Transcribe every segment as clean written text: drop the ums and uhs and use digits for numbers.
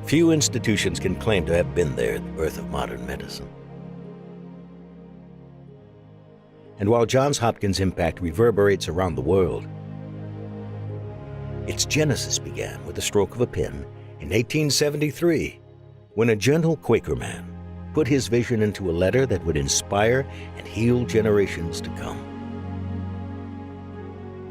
Few institutions can claim to have been there at the birth of modern medicine. And while Johns Hopkins' impact reverberates around the world, its genesis began with the stroke of a pen in 1873, when a gentle Quaker man put his vision into a letter that would inspire and heal generations to come.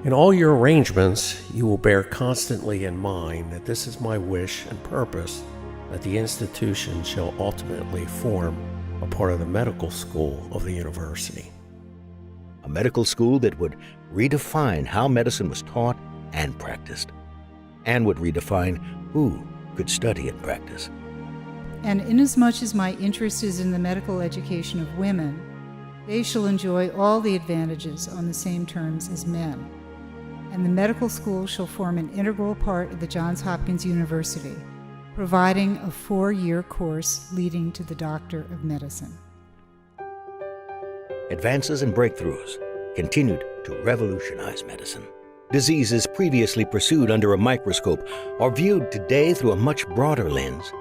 In all your arrangements, you will bear constantly in mind that this is my wish and purpose, that the institution shall ultimately form a part of the medical school of the university. A medical school that would redefine how medicine was taught and practiced, and would redefine who could study and practice. And inasmuch as my interest is in the medical education of women, they shall enjoy all the advantages on the same terms as men. And the medical school shall form an integral part of the Johns Hopkins University, providing a 4-year course leading to the Doctor of Medicine. Advances and breakthroughs continued to revolutionize medicine. Diseases previously pursued under a microscope are viewed today through a much broader lens,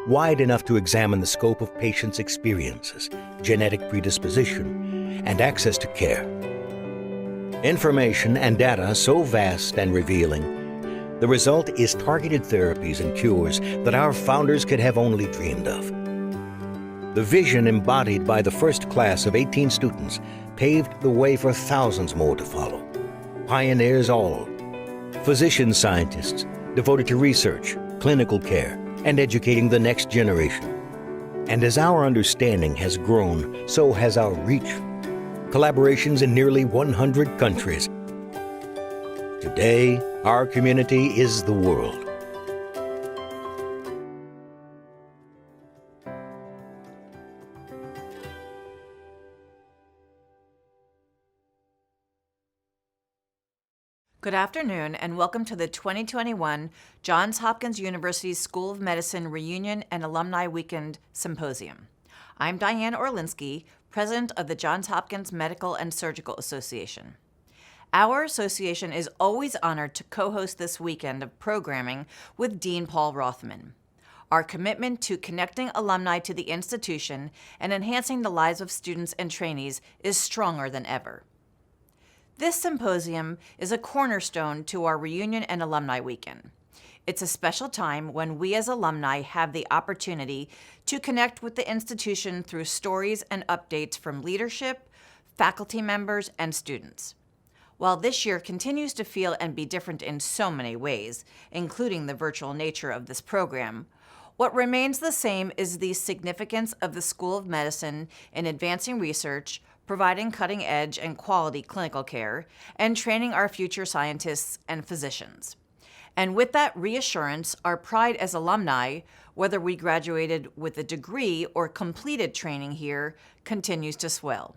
wide enough to examine the scope of patients' experiences, genetic predisposition, and access to care. Information and data so vast and revealing, the result is targeted therapies and cures that our founders could have only dreamed of. The vision embodied by the first class of 18 students paved the way for thousands more to follow. Pioneers all, physician scientists devoted to research, clinical care, and educating the next generation. And as our understanding has grown, so has our reach. Collaborations in nearly 100 countries. Today, our community is the world. Good afternoon and welcome to the 2021 Johns Hopkins University School of Medicine Reunion and Alumni Weekend Symposium. I'm Diane Orlinsky, President of the Johns Hopkins Medical and Surgical Association. Our association is always honored to co-host this weekend of programming with Dean Paul Rothman. Our commitment to connecting alumni to the institution and enhancing the lives of students and trainees is stronger than ever. This symposium is a cornerstone to our Reunion and Alumni Weekend. It's a special time when we as alumni have the opportunity to connect with the institution through stories and updates from leadership, faculty members, and students. While this year continues to feel and be different in so many ways, including the virtual nature of this program, what remains the same is the significance of the School of Medicine in advancing research, providing cutting-edge and quality clinical care, and training our future scientists and physicians. And with that reassurance, our pride as alumni, whether we graduated with a degree or completed training here, continues to swell.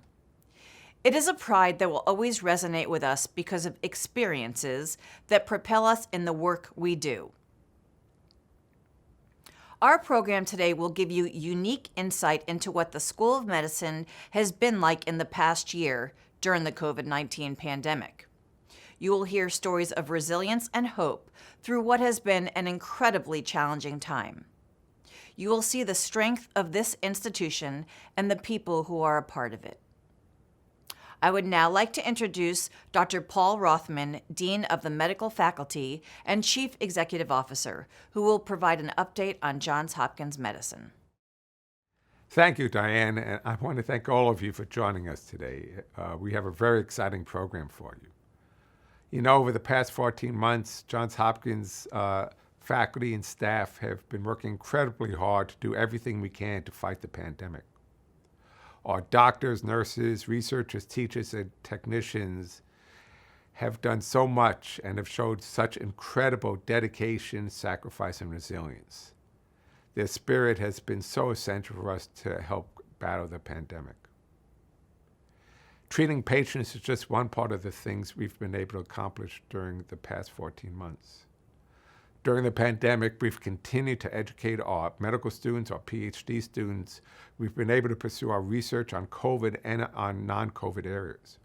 It is a pride that will always resonate with us because of experiences that propel us in the work we do. Our program today will give you unique insight into what the School of Medicine has been like in the past year during the COVID-19 pandemic. You will hear stories of resilience and hope through what has been an incredibly challenging time. You will see the strength of this institution and the people who are a part of it. I would now like to introduce Dr. Paul Rothman, Dean of the Medical Faculty and Chief Executive Officer, who will provide an update on Johns Hopkins Medicine. Thank you, Diane, and I want to thank all of you for joining us today. We have a very exciting program for you. You know, over the past 14 months, Johns Hopkins faculty and staff have been working incredibly hard to do everything we can to fight the pandemic. Our doctors, nurses, researchers, teachers, and technicians have done so much and have showed such incredible dedication, sacrifice, and resilience. Their spirit has been so essential for us to help battle the pandemic. Treating patients is just one part of the things we've been able to accomplish during the past 14 months. During the pandemic, we've continued to educate our medical students, our PhD students. We've been able to pursue our research on COVID and on non-COVID areas.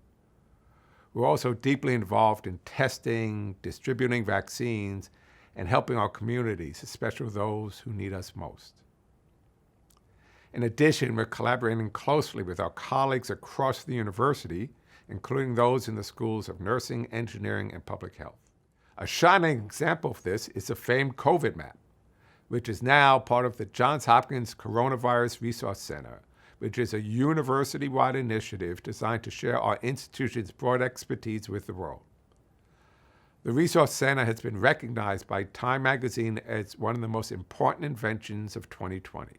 We're also deeply involved in testing, distributing vaccines, and helping our communities, especially those who need us most. In addition, we're collaborating closely with our colleagues across the university, including those in the schools of nursing, engineering, and public health. A shining example of this is the famed COVID map, which is now part of the Johns Hopkins Coronavirus Resource Center, which is a university-wide initiative designed to share our institution's broad expertise with the world. The Resource Center has been recognized by Time magazine as one of the most important inventions of 2020,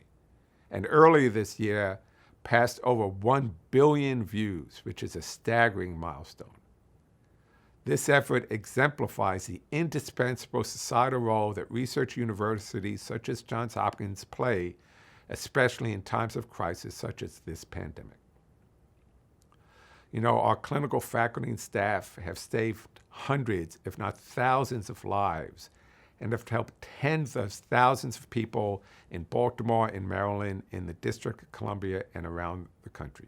and earlier this year passed over 1 billion views, which is a staggering milestone. This effort exemplifies the indispensable societal role that research universities such as Johns Hopkins play, especially in times of crisis such as this pandemic. You know, our clinical faculty and staff have saved hundreds, if not thousands of lives, and have helped tens of thousands of people in Baltimore, in Maryland, in the District of Columbia, and around the country.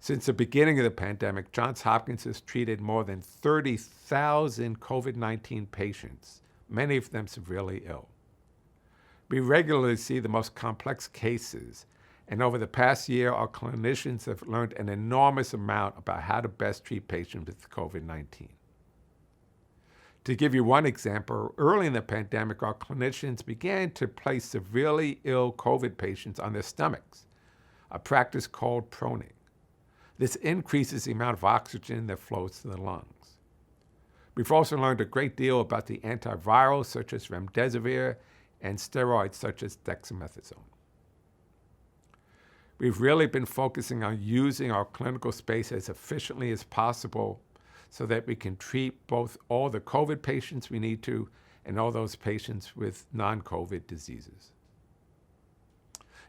Since the beginning of the pandemic, Johns Hopkins has treated more than 30,000 COVID-19 patients, many of them severely ill. We regularly see the most complex cases, and over the past year, our clinicians have learned an enormous amount about how to best treat patients with COVID-19. To give you one example, early in the pandemic, our clinicians began to place severely ill COVID patients on their stomachs, a practice called proning. This increases the amount of oxygen that flows to the lungs. We've also learned a great deal about the antivirals such as remdesivir and steroids such as dexamethasone. We've really been focusing on using our clinical space as efficiently as possible so that we can treat both all the COVID patients we need to and all those patients with non-COVID diseases.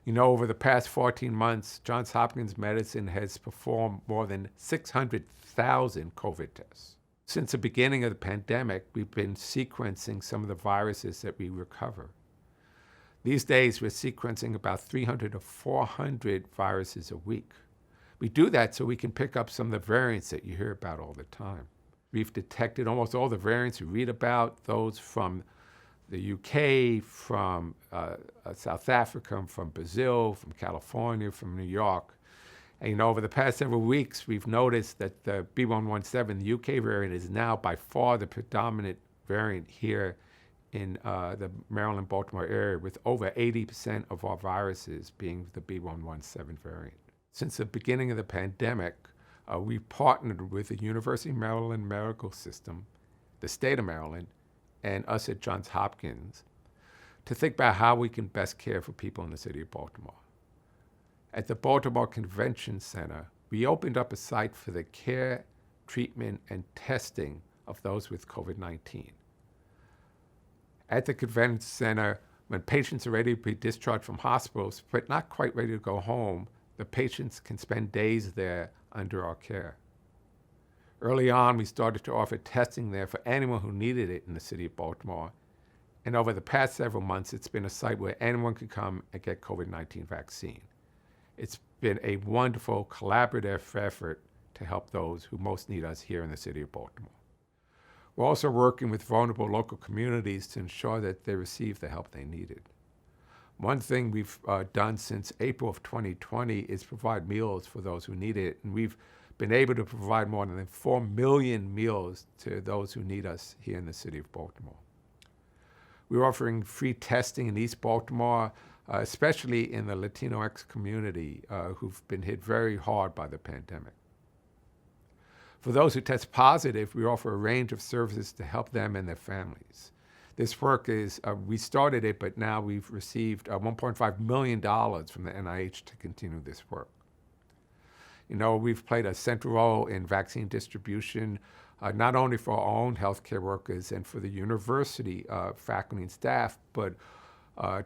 You know, over the past 14 months, Johns Hopkins Medicine has performed more than 600,000 COVID tests. Since the beginning of the pandemic, we've been sequencing some of the viruses that we recover. These days, we're sequencing about 300 to 400 viruses a week. We do that so we can pick up some of the variants that you hear about all the time. We've detected almost all the variants you read about, those from the UK, from South Africa, from Brazil, from California, from New York. And you know, over the past several weeks, we've noticed that the B117, the UK variant, is now by far the predominant variant here in the Maryland-Baltimore area, with over 80% of our viruses being the B117 variant. Since the beginning of the pandemic, we've partnered with the University of Maryland Medical System, the state of Maryland, and us at Johns Hopkins to think about how we can best care for people in the city of Baltimore. At the Baltimore Convention Center, we opened up a site for the care, treatment, and testing of those with COVID-19. At the Convention Center, when patients are ready to be discharged from hospitals but not quite ready to go home, the patients can spend days there under our care. Early on, we started to offer testing there for anyone who needed it in the city of Baltimore. And over the past several months, it's been a site where anyone can come and get COVID-19 vaccine. It's been a wonderful collaborative effort to help those who most need us here in the city of Baltimore. We're also working with vulnerable local communities to ensure that they receive the help they needed. One thing we've done since April of 2020 is provide meals for those who need it, and we've been able to provide more than 4 million meals to those who need us here in the city of Baltimore. We're offering free testing in East Baltimore, especially in the Latinx community who've been hit very hard by the pandemic. For those who test positive, we offer a range of services to help them and their families. This work is, we started it, but now we've received $1.5 million from the NIH to continue this work. You know, we've played a central role in vaccine distribution, not only for our own healthcare workers and for the university faculty and staff, but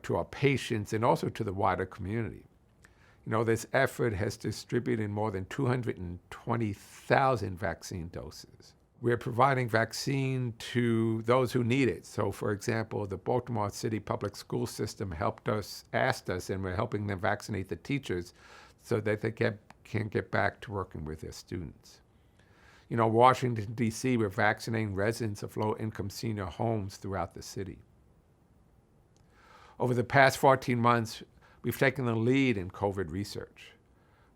to our patients and also to the wider community. You know, this effort has distributed more than 220,000 vaccine doses. We're providing vaccine to those who need it. So, for example, the Baltimore City Public School System asked us, and we're helping them vaccinate the teachers so that they can get back to working with their students. Washington, D.C., we're vaccinating residents of low-income senior homes throughout the city. Over the past 14 months, we've taken the lead in COVID research.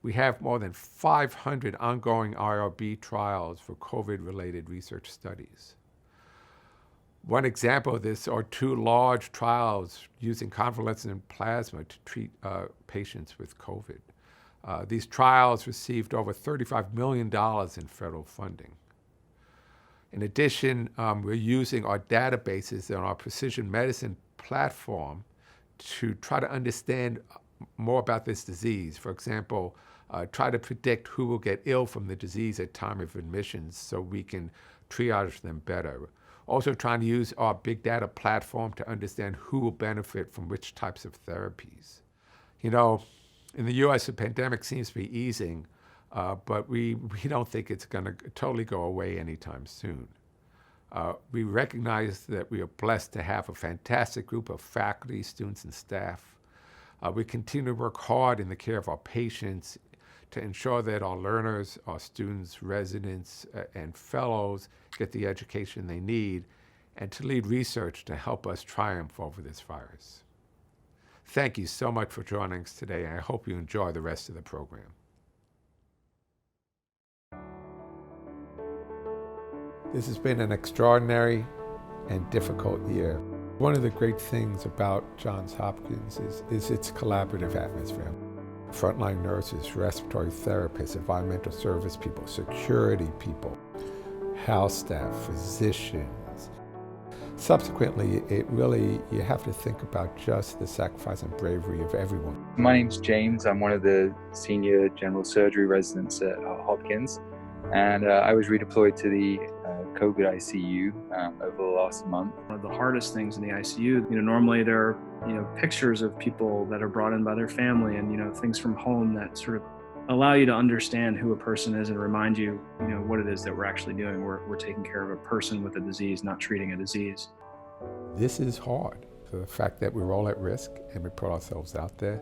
We have more than 500 ongoing IRB trials for COVID-related research studies. One example of this are 2 large trials using convalescent plasma to treat patients with COVID. These trials received over $35 million in federal funding. In addition, we're using our databases and our precision medicine platform to try to understand more about this disease. For example, try to predict who will get ill from the disease at time of admissions so we can triage them better. Also trying to use our big data platform to understand who will benefit from which types of therapies. In the U.S., the pandemic seems to be easing, but we don't think it's going to totally go away anytime soon. We recognize that we are blessed to have a fantastic group of faculty, students, and staff. We continue to work hard in the care of our patients to ensure that our learners, our students, residents, and fellows get the education they need, and to lead research to help us triumph over this virus. Thank you so much for joining us today, and I hope you enjoy the rest of the program. This has been an extraordinary and difficult year. One of the great things about Johns Hopkins is its collaborative atmosphere. Frontline nurses, respiratory therapists, environmental service people, security people, house staff, physicians. Subsequently, you have to think about just the sacrifice and bravery of everyone. My name's James. I'm one of the senior general surgery residents at Hopkins, and I was redeployed to the COVID ICU over the last month. One of the hardest things in the ICU, normally there are, pictures of people that are brought in by their family and, things from home that sort of allow you to understand who a person is and remind you, what it is that we're actually doing. We're taking care of a person with a disease, not treating a disease. This is hard. So the fact that we're all at risk and we put ourselves out there,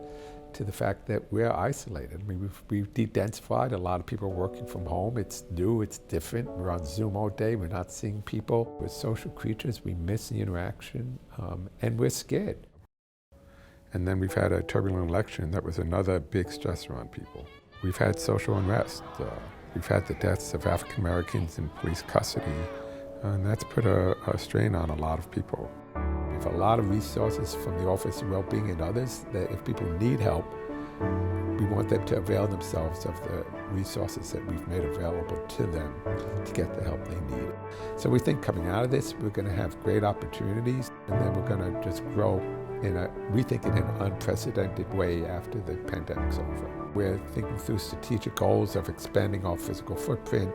to the fact that we're isolated. I mean, we've de-densified. A lot of people are working from home. It's new, it's different. We're on Zoom all day. We're not seeing people. We're social creatures. We miss the interaction, and we're scared. And then we've had a turbulent election that was another big stressor on people. We've had social unrest. We've had the deaths of African Americans in police custody, and that's put a strain on a lot of people. We have a lot of resources from the Office of Wellbeing and others that if people need help, we want them to avail themselves of the resources that we've made available to them to get the help they need. So we think coming out of this, we're going to have great opportunities, and then we're going to just grow in an unprecedented way after the pandemic's over. We're thinking through strategic goals of expanding our physical footprint,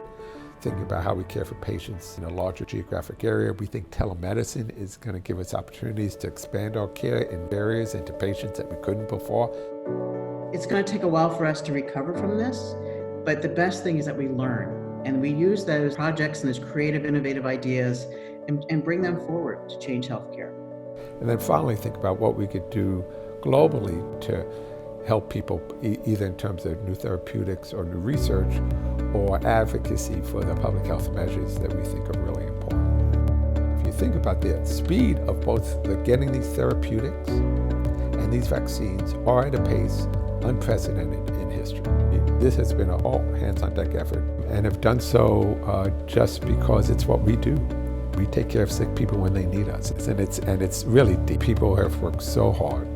thinking about how we care for patients in a larger geographic area. We think telemedicine is going to give us opportunities to expand our care in areas and to patients that we couldn't before. It's going to take a while for us to recover from this, but the best thing is that we learn and we use those projects and those creative, innovative ideas and bring them forward to change healthcare. And then finally think about what we could do globally to help people, either in terms of new therapeutics or new research, or advocacy for the public health measures that we think are really important. If you think about the speed of both getting these therapeutics and these vaccines are at a pace unprecedented in history. This has been an all hands on deck effort, and have done so just because it's what we do. We take care of sick people when they need us, and it's really deep. People have worked so hard.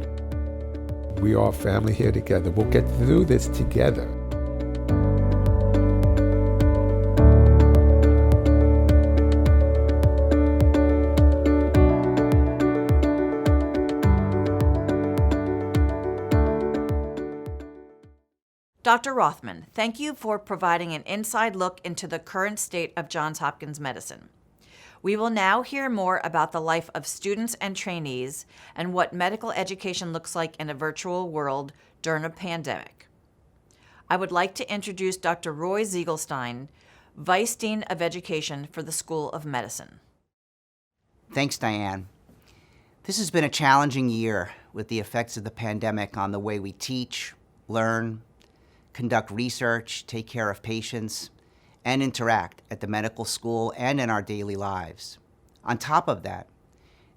We are a family here together. We'll get through this together. Dr. Rothman, thank you for providing an inside look into the current state of Johns Hopkins medicine. We will now hear more about the life of students and trainees and what medical education looks like in a virtual world during a pandemic. I would like to introduce Dr. Roy Ziegelstein, Vice Dean of Education for the School of Medicine. Thanks, Diane. This has been a challenging year with the effects of the pandemic on the way we teach, learn, conduct research, take care of patients, and interact at the medical school and in our daily lives. On top of that,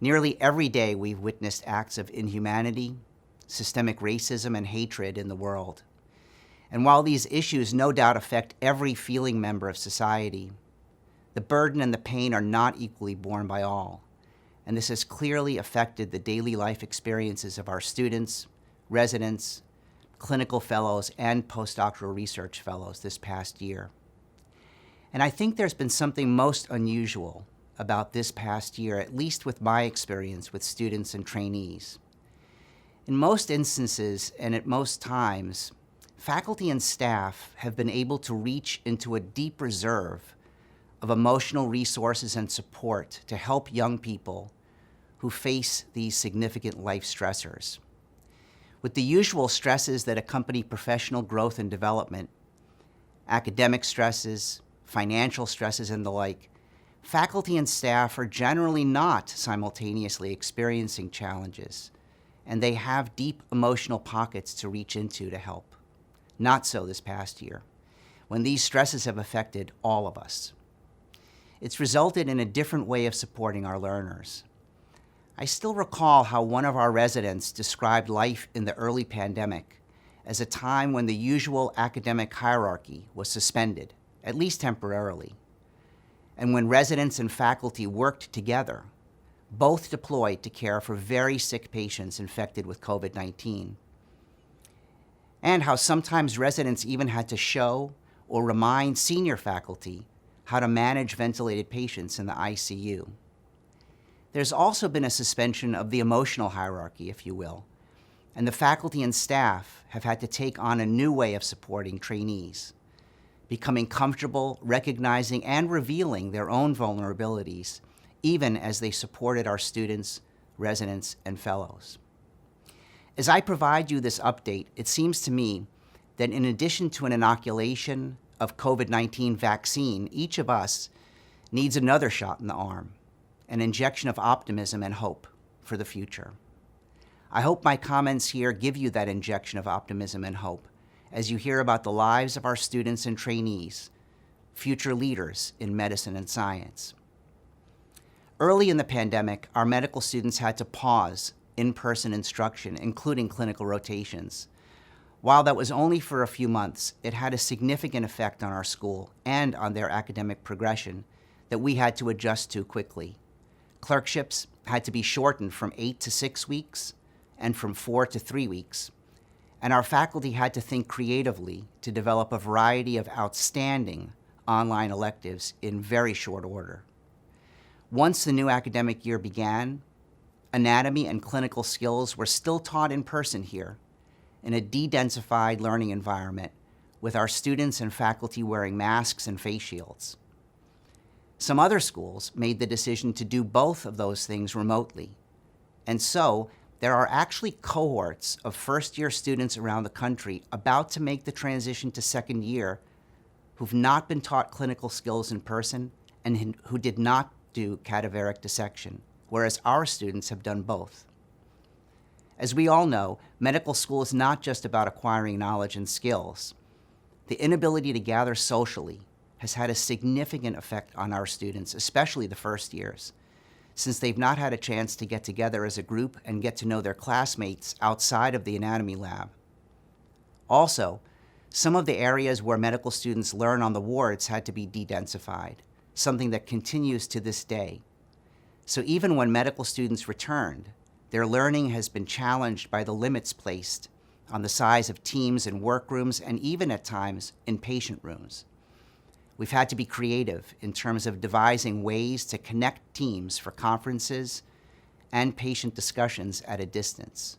nearly every day we've witnessed acts of inhumanity, systemic racism, and hatred in the world. And while these issues no doubt affect every feeling member of society, the burden and the pain are not equally borne by all. And this has clearly affected the daily life experiences of our students, residents, clinical fellows, and postdoctoral research fellows this past year. And I think there's been something most unusual about this past year, at least with my experience with students and trainees. In most instances and at most times, faculty and staff have been able to reach into a deep reserve of emotional resources and support to help young people who face these significant life stressors. With the usual stresses that accompany professional growth and development, academic stresses, financial stresses, and the like, faculty and staff are generally not simultaneously experiencing challenges, and they have deep emotional pockets to reach into to help. Not so this past year, when these stresses have affected all of us. It's resulted in a different way of supporting our learners. I still recall how one of our residents described life in the early pandemic as a time when the usual academic hierarchy was suspended, at least temporarily, and when residents and faculty worked together, both deployed to care for very sick patients infected with COVID-19, and how sometimes residents even had to show or remind senior faculty how to manage ventilated patients in the ICU. There's also been a suspension of the emotional hierarchy, if you will, and the faculty and staff have had to take on a new way of supporting trainees, becoming comfortable recognizing and revealing their own vulnerabilities, even as they supported our students, residents, and fellows. As I provide you this update, it seems to me that in addition to an inoculation of COVID-19 vaccine, each of us needs another shot in the arm, an injection of optimism and hope for the future. I hope my comments here give you that injection of optimism and hope as you hear about the lives of our students and trainees, future leaders in medicine and science. Early in the pandemic, our medical students had to pause in-person instruction, including clinical rotations. While that was only for a few months, it had a significant effect on our school and on their academic progression that we had to adjust to quickly. Clerkships had to be shortened from 8 to 6 weeks and from 4 to 3 weeks, and our faculty had to think creatively to develop a variety of outstanding online electives in very short order. Once the new academic year began, anatomy and clinical skills were still taught in person here in a de-densified learning environment with our students and faculty wearing masks and face shields. Some other schools made the decision to do both of those things remotely. And so there are actually cohorts of first-year students around the country about to make the transition to second year who've not been taught clinical skills in person and who did not do cadaveric dissection, whereas our students have done both. As we all know, medical school is not just about acquiring knowledge and skills. The inability to gather socially has had a significant effect on our students, especially the first years, since they've not had a chance to get together as a group and get to know their classmates outside of the anatomy lab. Also, some of the areas where medical students learn on the wards had to be de-densified, something that continues to this day. So even when medical students returned, their learning has been challenged by the limits placed on the size of teams in workrooms and even at times in patient rooms. We've had to be creative in terms of devising ways to connect teams for conferences and patient discussions at a distance.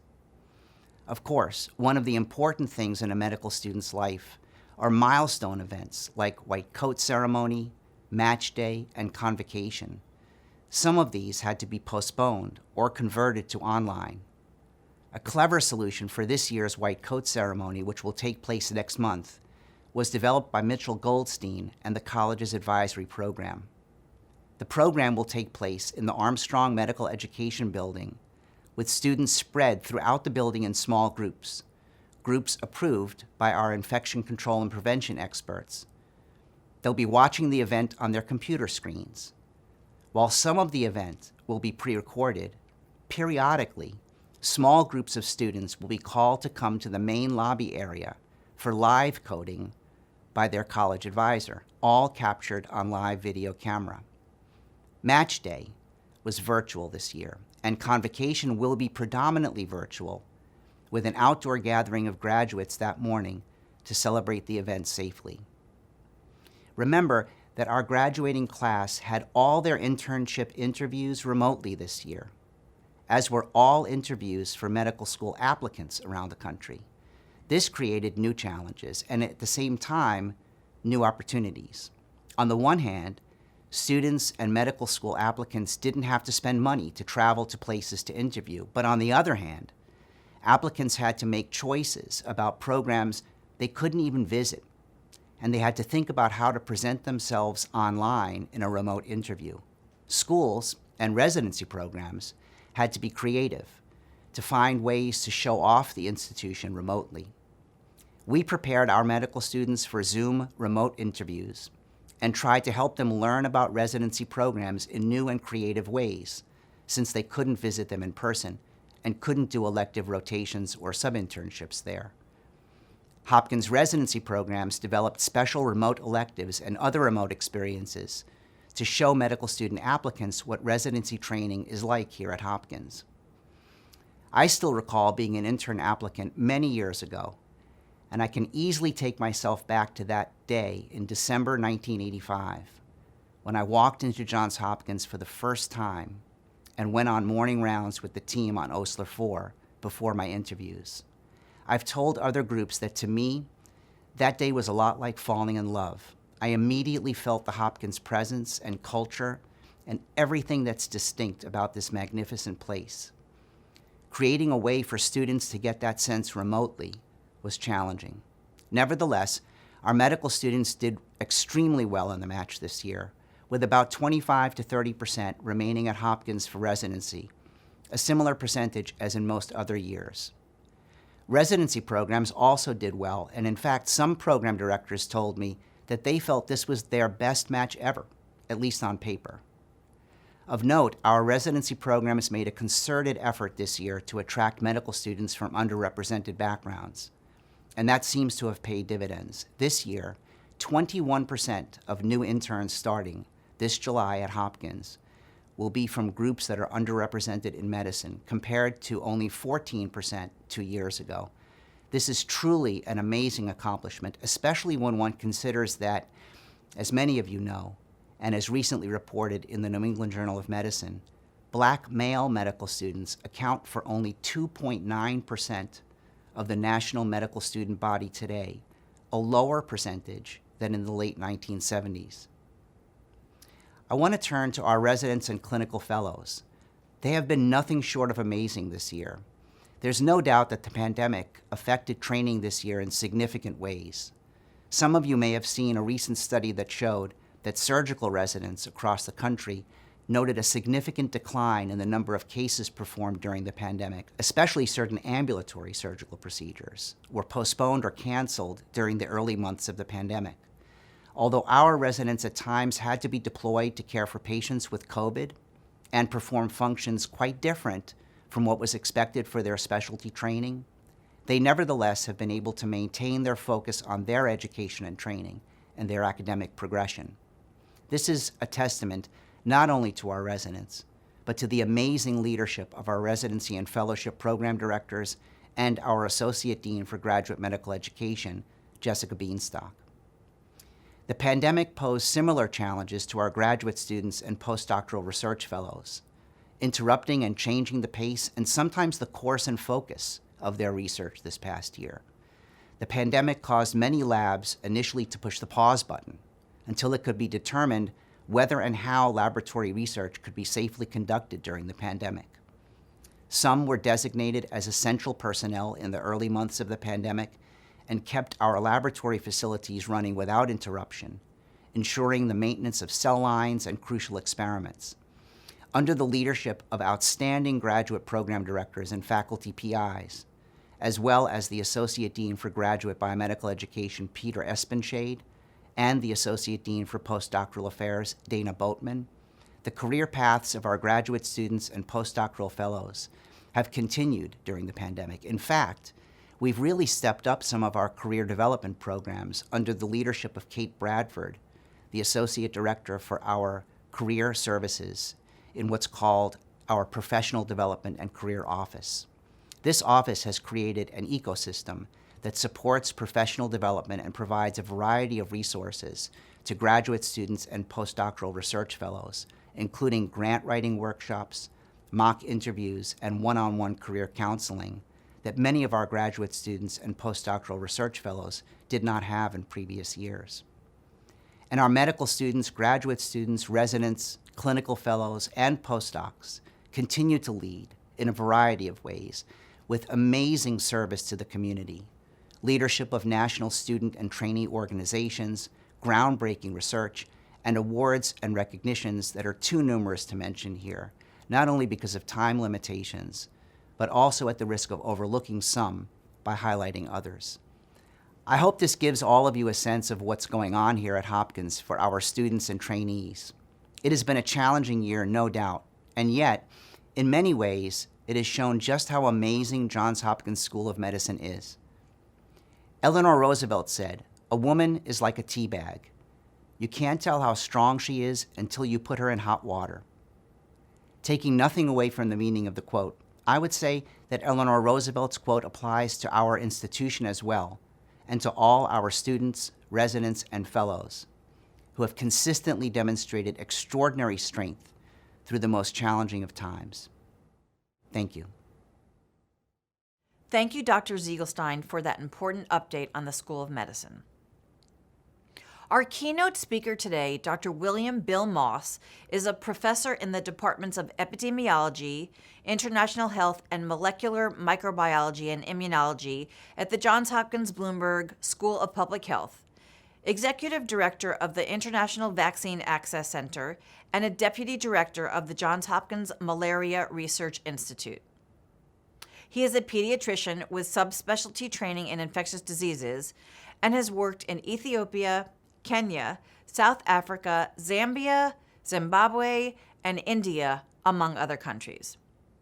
Of course, one of the important things in a medical student's life are milestone events like white coat ceremony, match day, and convocation. Some of these had to be postponed or converted to online. A clever solution for this year's white coat ceremony, which will take place next month, was developed by Mitchell Goldstein and the college's advisory program. The program will take place in the Armstrong Medical Education Building, with students spread throughout the building in small groups, groups approved by our infection control and prevention experts. They'll be watching the event on their computer screens. While some of the event will be pre-recorded, periodically, small groups of students will be called to come to the main lobby area for live coding by their college advisor, all captured on live video camera. Match day was virtual this year, and convocation will be predominantly virtual, with an outdoor gathering of graduates that morning to celebrate the event safely. Remember that our graduating class had all their internship interviews remotely this year, as were all interviews for medical school applicants around the country. This created new challenges and at the same time, new opportunities. On the one hand, students and medical school applicants didn't have to spend money to travel to places to interview, but on the other hand, applicants had to make choices about programs they couldn't even visit, and they had to think about how to present themselves online in a remote interview. Schools and residency programs had to be creative to find ways to show off the institution remotely. We prepared our medical students for Zoom remote interviews and tried to help them learn about residency programs in new and creative ways, since they couldn't visit them in person and couldn't do elective rotations or sub-internships there. Hopkins residency programs developed special remote electives and other remote experiences to show medical student applicants what residency training is like here at Hopkins. I still recall being an intern applicant many years ago, and I can easily take myself back to that day in December 1985, when I walked into Johns Hopkins for the first time and went on morning rounds with the team on Osler 4 before my interviews. I've told other groups that to me, that day was a lot like falling in love. I immediately felt the Hopkins presence and culture and everything that's distinct about this magnificent place. Creating a way for students to get that sense remotely was challenging. Nevertheless, our medical students did extremely well in the match this year, with about 25 to 30% remaining at Hopkins for residency, a similar percentage as in most other years. Residency programs also did well, and in fact, some program directors told me that they felt this was their best match ever, at least on paper. Of note, our residency programs made a concerted effort this year to attract medical students from underrepresented backgrounds, and that seems to have paid dividends. This year, 21% of new interns starting this July at Hopkins will be from groups that are underrepresented in medicine, compared to only 14% 2 years ago. This is truly an amazing accomplishment, especially when one considers that, as many of you know, and as recently reported in the New England Journal of Medicine, Black male medical students account for only 2.9% of the national medical student body today, a lower percentage than in the late 1970s. I want to turn to our residents and clinical fellows. They have been nothing short of amazing this year. There's no doubt that the pandemic affected training this year in significant ways. Some of you may have seen a recent study that showed that surgical residents across the country noted a significant decline in the number of cases performed during the pandemic, especially certain ambulatory surgical procedures were postponed or canceled during the early months of the pandemic. Although our residents at times had to be deployed to care for patients with COVID and perform functions quite different from what was expected for their specialty training, they nevertheless have been able to maintain their focus on their education and training and their academic progression. This is a testament not only to our residents, but to the amazing leadership of our residency and fellowship program directors and our Associate Dean for Graduate Medical Education, Jessica Beanstalk. The pandemic posed similar challenges to our graduate students and postdoctoral research fellows, interrupting and changing the pace and sometimes the course and focus of their research this past year. The pandemic caused many labs initially to push the pause button until it could be determined whether and how laboratory research could be safely conducted during the pandemic. Some were designated as essential personnel in the early months of the pandemic and kept our laboratory facilities running without interruption, ensuring the maintenance of cell lines and crucial experiments. Under the leadership of outstanding graduate program directors and faculty PIs, as well as the Associate Dean for Graduate Biomedical Education, Peter Espenshade, and the Associate Dean for Postdoctoral Affairs, Dana Boatman, the career paths of our graduate students and postdoctoral fellows have continued during the pandemic. In fact, we've really stepped up some of our career development programs under the leadership of Kate Bradford, the Associate Director for our Career Services in what's called our Professional Development and Career Office. This office has created an ecosystem that supports professional development and provides a variety of resources to graduate students and postdoctoral research fellows, including grant writing workshops, mock interviews, and one-on-one career counseling that many of our graduate students and postdoctoral research fellows did not have in previous years. And our medical students, graduate students, residents, clinical fellows, and postdocs continue to lead in a variety of ways with amazing service to the community, leadership of national student and trainee organizations, groundbreaking research, and awards and recognitions that are too numerous to mention here, not only because of time limitations, but also at the risk of overlooking some by highlighting others. I hope this gives all of you a sense of what's going on here at Hopkins for our students and trainees. It has been a challenging year, no doubt, and yet, in many ways, it has shown just how amazing Johns Hopkins School of Medicine is. Eleanor Roosevelt said, "A woman is like a tea bag. You can't tell how strong she is until you put her in hot water." Taking nothing away from the meaning of the quote, I would say that Eleanor Roosevelt's quote applies to our institution as well, and to all our students, residents, and fellows who have consistently demonstrated extraordinary strength through the most challenging of times. Thank you. Thank you, Dr. Ziegelstein, for that important update on the School of Medicine. Our keynote speaker today, Dr. William Bill Moss, is a professor in the departments of epidemiology, international health, and molecular microbiology and immunology at the Johns Hopkins Bloomberg School of Public Health, executive director of the International Vaccine Access Center, and a deputy director of the Johns Hopkins Malaria Research Institute. He is a pediatrician with subspecialty training in infectious diseases and has worked in Ethiopia, Kenya, South Africa, Zambia, Zimbabwe, and India, among other countries.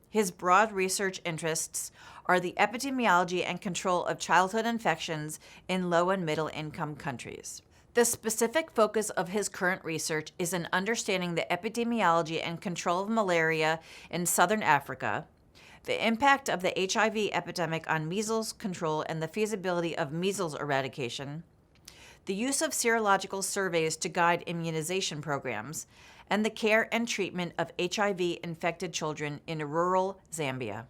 His broad research interests are the epidemiology and control of childhood infections in low and middle income countries. The specific focus of his current research is in understanding the epidemiology and control of malaria in southern Africa, the impact of the HIV epidemic on measles control and the feasibility of measles eradication, the use of serological surveys to guide immunization programs, and the care and treatment of HIV-infected children in rural Zambia.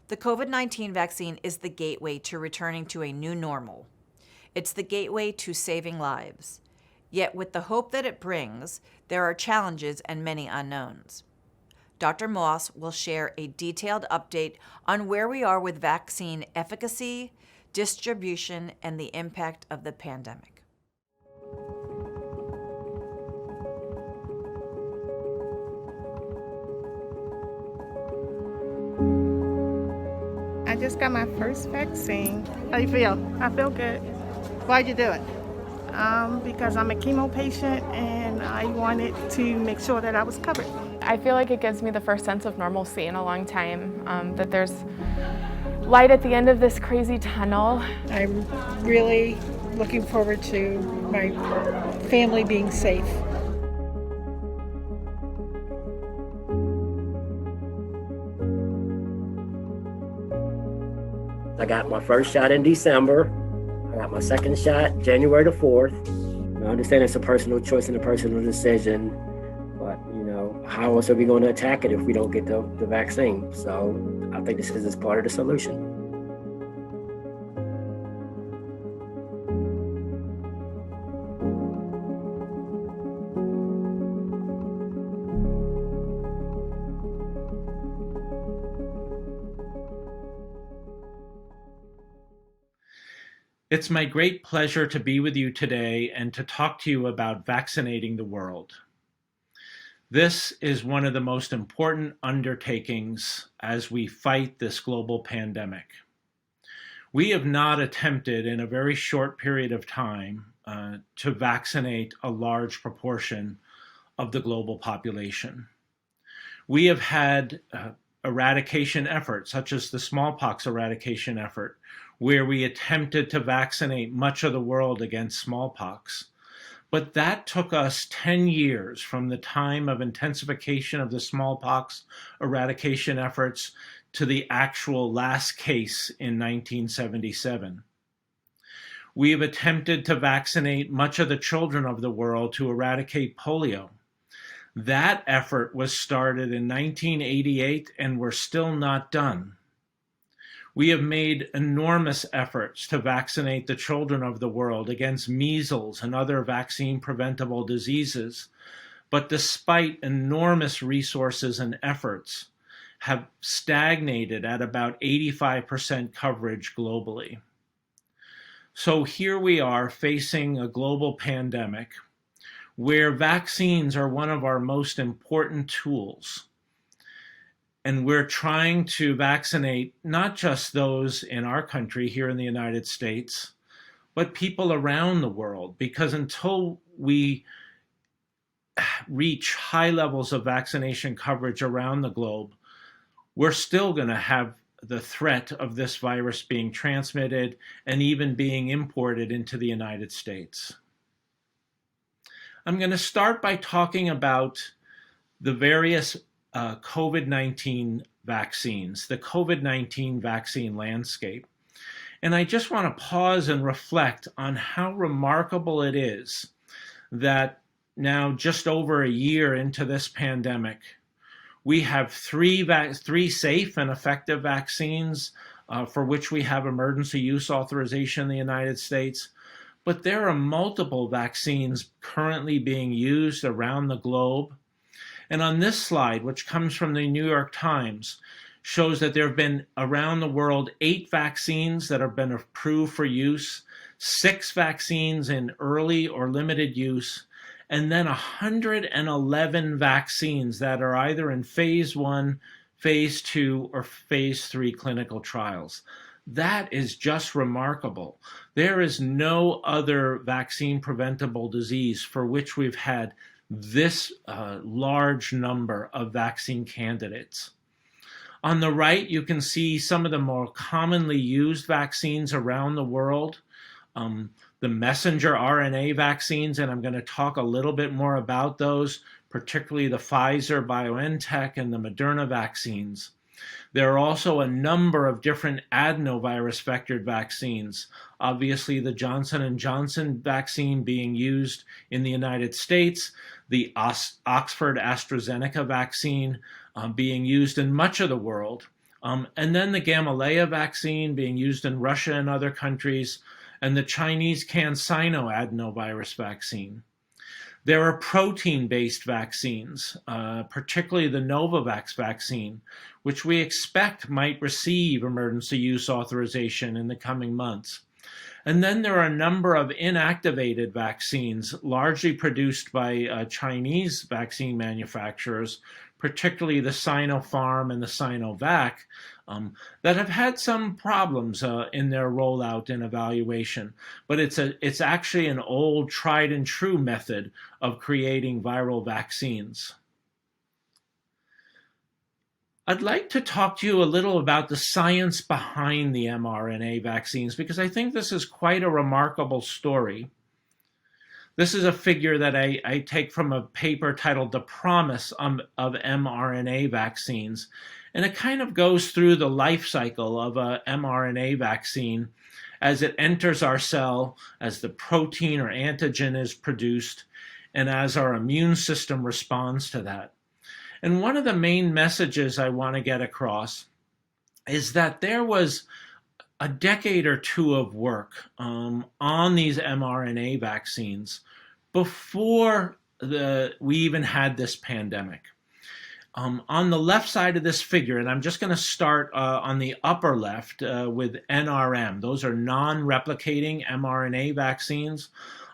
The COVID-19 vaccine is the gateway to returning to a new normal. It's the gateway to saving lives. Yet with the hope that it brings, there are challenges and many unknowns. Dr. Moss will share a detailed update on where we are with vaccine efficacy, distribution, and the impact of the pandemic. I just got my first vaccine. How do you feel? I feel good. Why'd you do it? Because I'm a chemo patient and I wanted to make sure that I was covered. I feel like it gives me the first sense of normalcy in a long time, that there's light at the end of this crazy tunnel. I'm really looking forward to my family being safe. I got my first shot in December. I got my second shot January the 4th. I understand it's a personal choice and a personal decision, but how else are we going to attack it if we don't get the vaccine? So I think this is part of the solution. It's my great pleasure to be with you today and to talk to you about vaccinating the world. This is one of the most important undertakings as we fight this global pandemic. We have not attempted in a very short period of time to vaccinate a large proportion of the global population. We have had eradication efforts, such as the smallpox eradication effort, where we attempted to vaccinate much of the world against smallpox. But that took us 10 years from the time of intensification of the smallpox eradication efforts to the actual last case in 1977. We have attempted to vaccinate much of the children of the world to eradicate polio. That effort was started in 1988 and we're still not done. We have made enormous efforts to vaccinate the children of the world against measles and other vaccine-preventable diseases, but despite enormous resources and efforts, have stagnated at about 85% coverage globally. So here we are facing a global pandemic where vaccines are one of our most important tools. And we're trying to vaccinate not just those in our country here in the United States, but people around the world, because until we reach high levels of vaccination coverage around the globe, we're still going to have the threat of this virus being transmitted and even being imported into the United States. I'm going to start by talking about the various COVID-19 vaccines, the COVID-19 vaccine landscape. And I just want to pause and reflect on how remarkable it is that now, just over a year into this pandemic, we have three safe and effective vaccines for which we have emergency use authorization in the United States. But there are multiple vaccines currently being used around the globe. And on this slide, which comes from the New York Times, shows that there have been around the world 8 vaccines that have been approved for use, 6 vaccines in early or limited use, and then 111 vaccines that are either in phase 1, phase 2, or phase 3 clinical trials. That is just remarkable. There is no other vaccine preventable disease for which we've had this large number of vaccine candidates. On the right, you can see some of the more commonly used vaccines around the world. The messenger RNA vaccines, and I'm going to talk a little bit more about those, particularly the Pfizer, BioNTech, and the Moderna vaccines. There are also a number of different adenovirus vectored vaccines. Obviously, the Johnson & Johnson vaccine being used in the United States, the Oxford AstraZeneca vaccine being used in much of the world, and then the Gamaleya vaccine being used in Russia and other countries, and the Chinese CanSino adenovirus vaccine. There are protein-based vaccines, particularly the Novavax vaccine, which we expect might receive emergency use authorization in the coming months. And then there are a number of inactivated vaccines, largely produced by Chinese vaccine manufacturers, particularly the Sinopharm and the Sinovac, that have had some problems in their rollout and evaluation. But it's actually an old tried and true method of creating viral vaccines. I'd like to talk to you a little about the science behind the mRNA vaccines, because I think this is quite a remarkable story. This is a figure that I take from a paper titled The Promise of mRNA Vaccines. And it kind of goes through the life cycle of a mRNA vaccine as it enters our cell, as the protein or antigen is produced, and as our immune system responds to that. And one of the main messages I want to get across is that there was a decade or two of work on these mRNA vaccines before we even had this pandemic. On the left side of this figure, and I'm just going to start on the upper left with NRM. Those are non-replicating mRNA vaccines.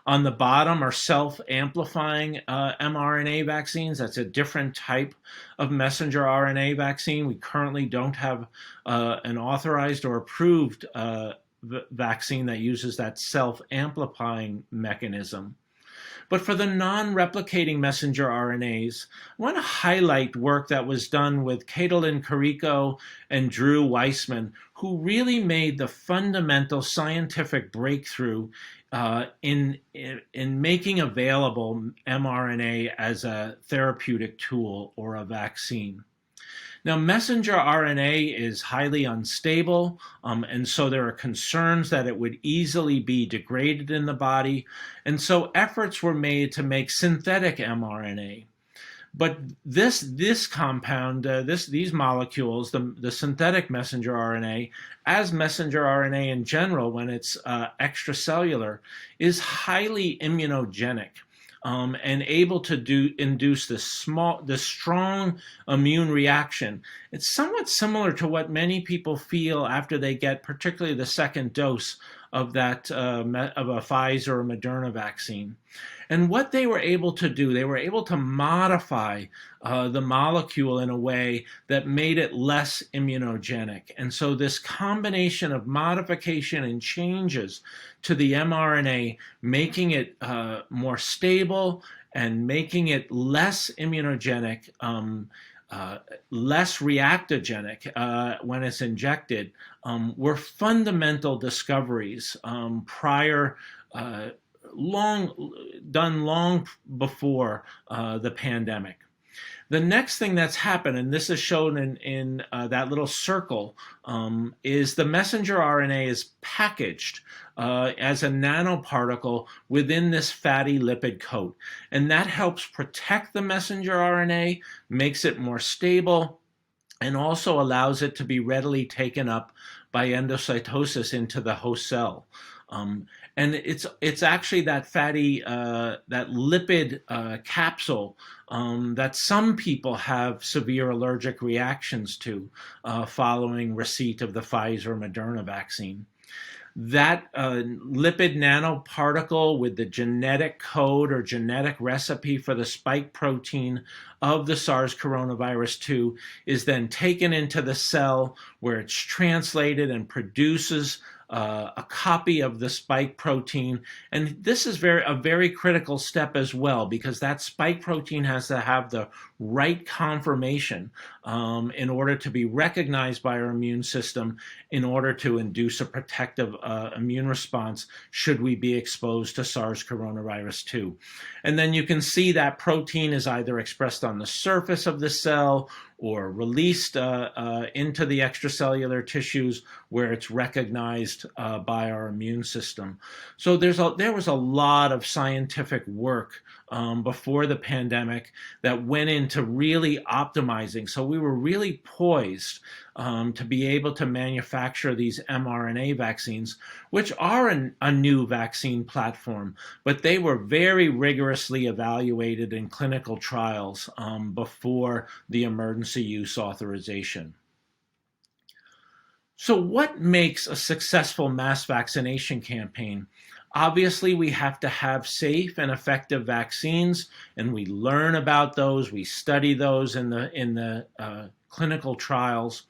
On the bottom are self-amplifying mRNA vaccines. That's a different type of messenger RNA vaccine. We currently don't have an authorized or approved vaccine that uses that self-amplifying mechanism. But for the non-replicating messenger RNAs, I want to highlight work that was done with Caitlin Carrico and Drew Weissman, who really made the fundamental scientific breakthrough in making available mRNA as a therapeutic tool or a vaccine. Now, messenger RNA is highly unstable, and so there are concerns that it would easily be degraded in the body, and so efforts were made to make synthetic mRNA. But this compound, these molecules, the synthetic messenger RNA, as messenger RNA in general, when it's extracellular, is highly immunogenic. And able to induce this strong immune reaction. It's somewhat similar to what many people feel after they get particularly the second dose of that of a Pfizer or Moderna vaccine. And what they were able to do, they were able to modify the molecule in a way that made it less immunogenic. And so this combination of modification and changes to the mRNA, making it more stable and making it less immunogenic, less reactogenic when it's injected, were fundamental discoveries long before the pandemic. The next thing that's happened, and this is shown in that little circle, is the messenger RNA is packaged as a nanoparticle within this fatty lipid coat. And that helps protect the messenger RNA, makes it more stable, and also allows it to be readily taken up by endocytosis into the host cell. And it's actually that fatty, that lipid capsule that some people have severe allergic reactions to following receipt of the Pfizer Moderna vaccine. That lipid nanoparticle with the genetic code or genetic recipe for the spike protein of the SARS coronavirus 2 is then taken into the cell where it's translated and produces a copy of the spike protein. And this is a very critical step as well, because that spike protein has to have the right conformation in order to be recognized by our immune system in order to induce a protective immune response should we be exposed to SARS coronavirus 2. And then you can see that protein is either expressed on the surface of the cell or released into the extracellular tissues where it's recognized by our immune system. So there was a lot of scientific work before the pandemic that went into really optimizing. So we were really poised to be able to manufacture these mRNA vaccines, which are a new vaccine platform, but they were very rigorously evaluated in clinical trials before the emergency use authorization. So what makes a successful mass vaccination campaign? Obviously, we have to have safe and effective vaccines, and we learn about those, we study those in the clinical trials.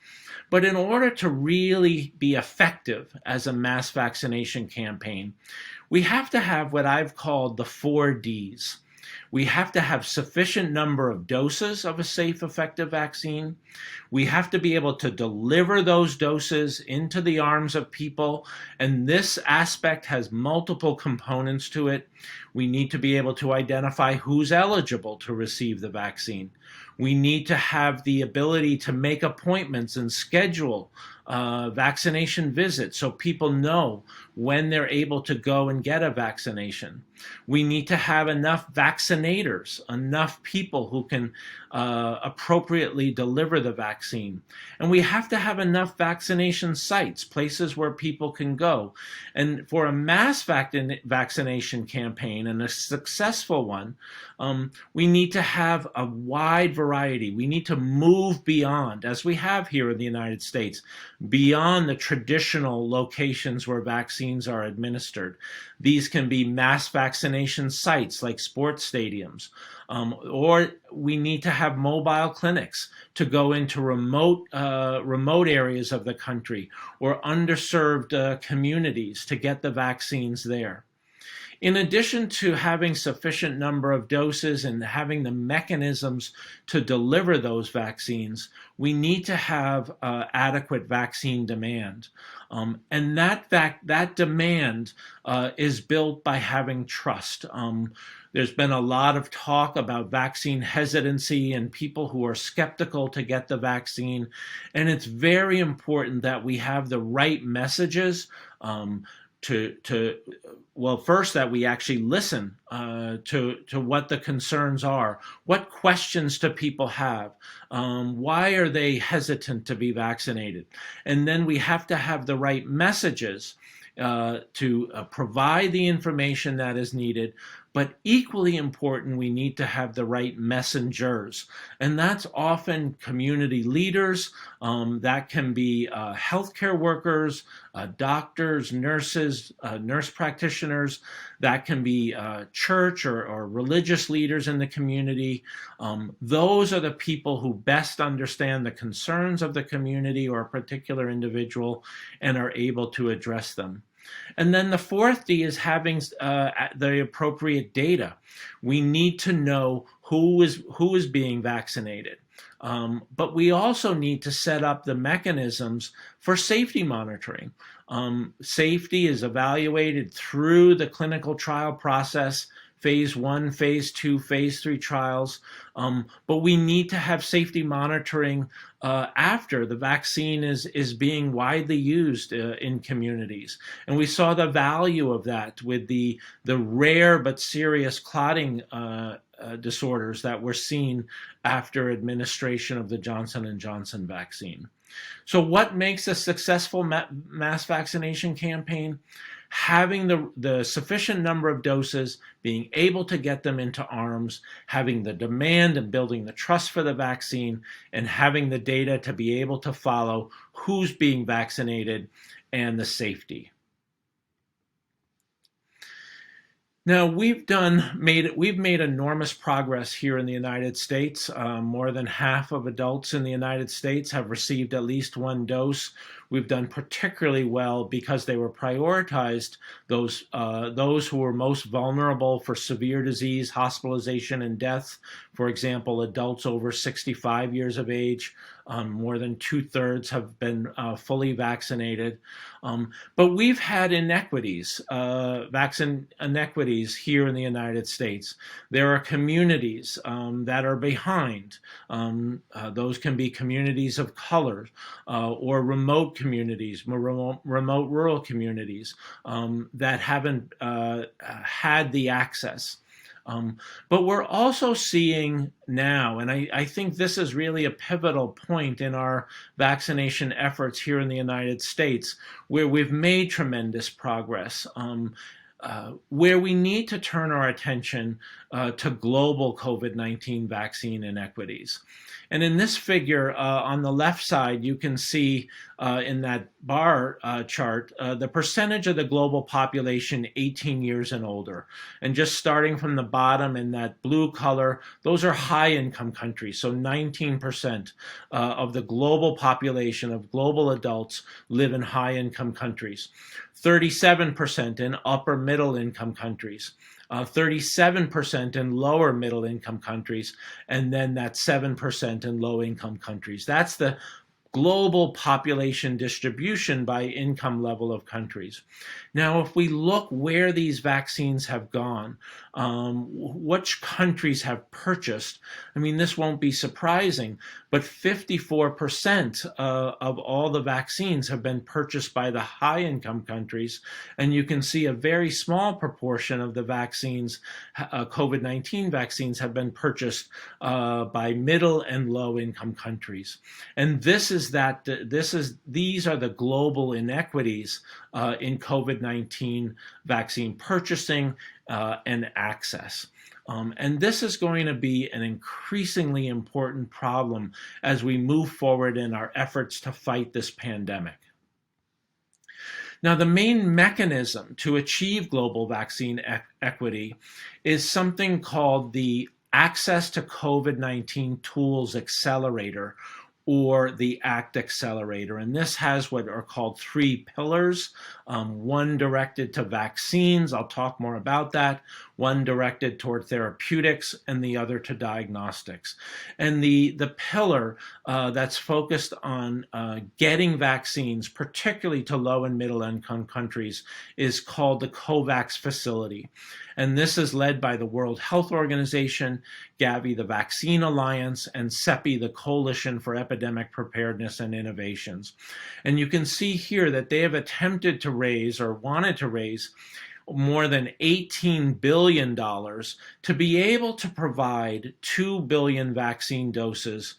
But in order to really be effective as a mass vaccination campaign, we have to have what I've called the 4 Ds. We have to have sufficient number of doses of a safe, effective vaccine. We have to be able to deliver those doses into the arms of people, and this aspect has multiple components to it. We need to be able to identify who's eligible to receive the vaccine. We need to have the ability to make appointments and schedule vaccination visits so people know when they're able to go and get a vaccination. We need to have enough vaccinators, enough people who can appropriately deliver the vaccine. And we have to have enough vaccination sites, places where people can go. And for a mass vaccination campaign, and a successful one, we need to have a wide variety. We need to move beyond, as we have here in the United States, beyond the traditional locations where vaccines are administered. These can be mass vaccination sites like sports stadiums, or we need to have mobile clinics to go into remote areas of the country or underserved communities to get the vaccines there. In addition to having sufficient number of doses and having the mechanisms to deliver those vaccines, we need to have adequate vaccine demand. And that demand is built by having trust. There's been a lot of talk about vaccine hesitancy and people who are skeptical to get the vaccine. And it's very important that we have the right messages well, first, that we actually listen to what the concerns are. What questions do people have? Why are they hesitant to be vaccinated? And then we have to have the right messages to provide the information that is needed. But equally important, we need to have the right messengers. And that's often community leaders. That can be healthcare workers, doctors, nurses, nurse practitioners. That can be church or religious leaders in the community. Those are the people who best understand the concerns of the community or a particular individual and are able to address them. And then the fourth D is having the appropriate data. We need to know who is being vaccinated. But we also need to set up the mechanisms for safety monitoring. Safety is evaluated through the clinical trial process, phase 1, phase 2, phase 3 trials. But we need to have safety monitoring after the vaccine is being widely used in communities. And we saw the value of that with the rare but serious clotting disorders that were seen after administration of the Johnson & Johnson vaccine. So what makes a successful mass vaccination campaign? Having the sufficient number of doses, being able to get them into arms, having the demand and building the trust for the vaccine, and having the data to be able to follow who's being vaccinated and the safety. Now, we've made enormous progress here in the United States. More than half of adults in the United States have received at least one dose. We've done particularly well because they were prioritized, those who were most vulnerable for severe disease, hospitalization, and death. For example, adults over 65 years of age. More than 2/3 have been fully vaccinated. But we've had inequities, vaccine inequities here in the United States. There are communities that are behind. Those can be communities of color or remote communities, remote rural communities that haven't had the access. But we're also seeing now, and I think this is really a pivotal point in our vaccination efforts here in the United States, where we've made tremendous progress, where we need to turn our attention to global COVID-19 vaccine inequities. And in this figure on the left side, you can see in that bar chart the percentage of the global population 18 years and older. And just starting from the bottom in that blue color, those are high-income countries. So 19% of the global population of global adults live in high-income countries. 37% in upper middle-income countries. 37% in lower middle income countries, and then that 7% in low income countries. That's the global population distribution by income level of countries. Now, if we look where these vaccines have gone, which countries have purchased, I mean, this won't be surprising, but 54% of all the vaccines have been purchased by the high-income countries, and you can see a very small proportion of the vaccines, COVID-19 vaccines, have been purchased by middle and low-income countries. And these are the global inequities in COVID-19 vaccine purchasing and access. And this is going to be an increasingly important problem as we move forward in our efforts to fight this pandemic. Now, the main mechanism to achieve global vaccine equity is something called the Access to COVID-19 Tools Accelerator, or the ACT Accelerator. And this has what are called 3 pillars, one directed to vaccines, I'll talk more about that, one directed toward therapeutics, and the other to diagnostics. And the pillar that's focused on getting vaccines, particularly to low and middle income countries, is called the COVAX facility. And this is led by the World Health Organization, Gavi, the Vaccine Alliance, and CEPI, the Coalition for Epidemic Preparedness and Innovations. And you can see here that they have attempted to raise, or wanted to raise, more than $18 billion to be able to provide 2 billion vaccine doses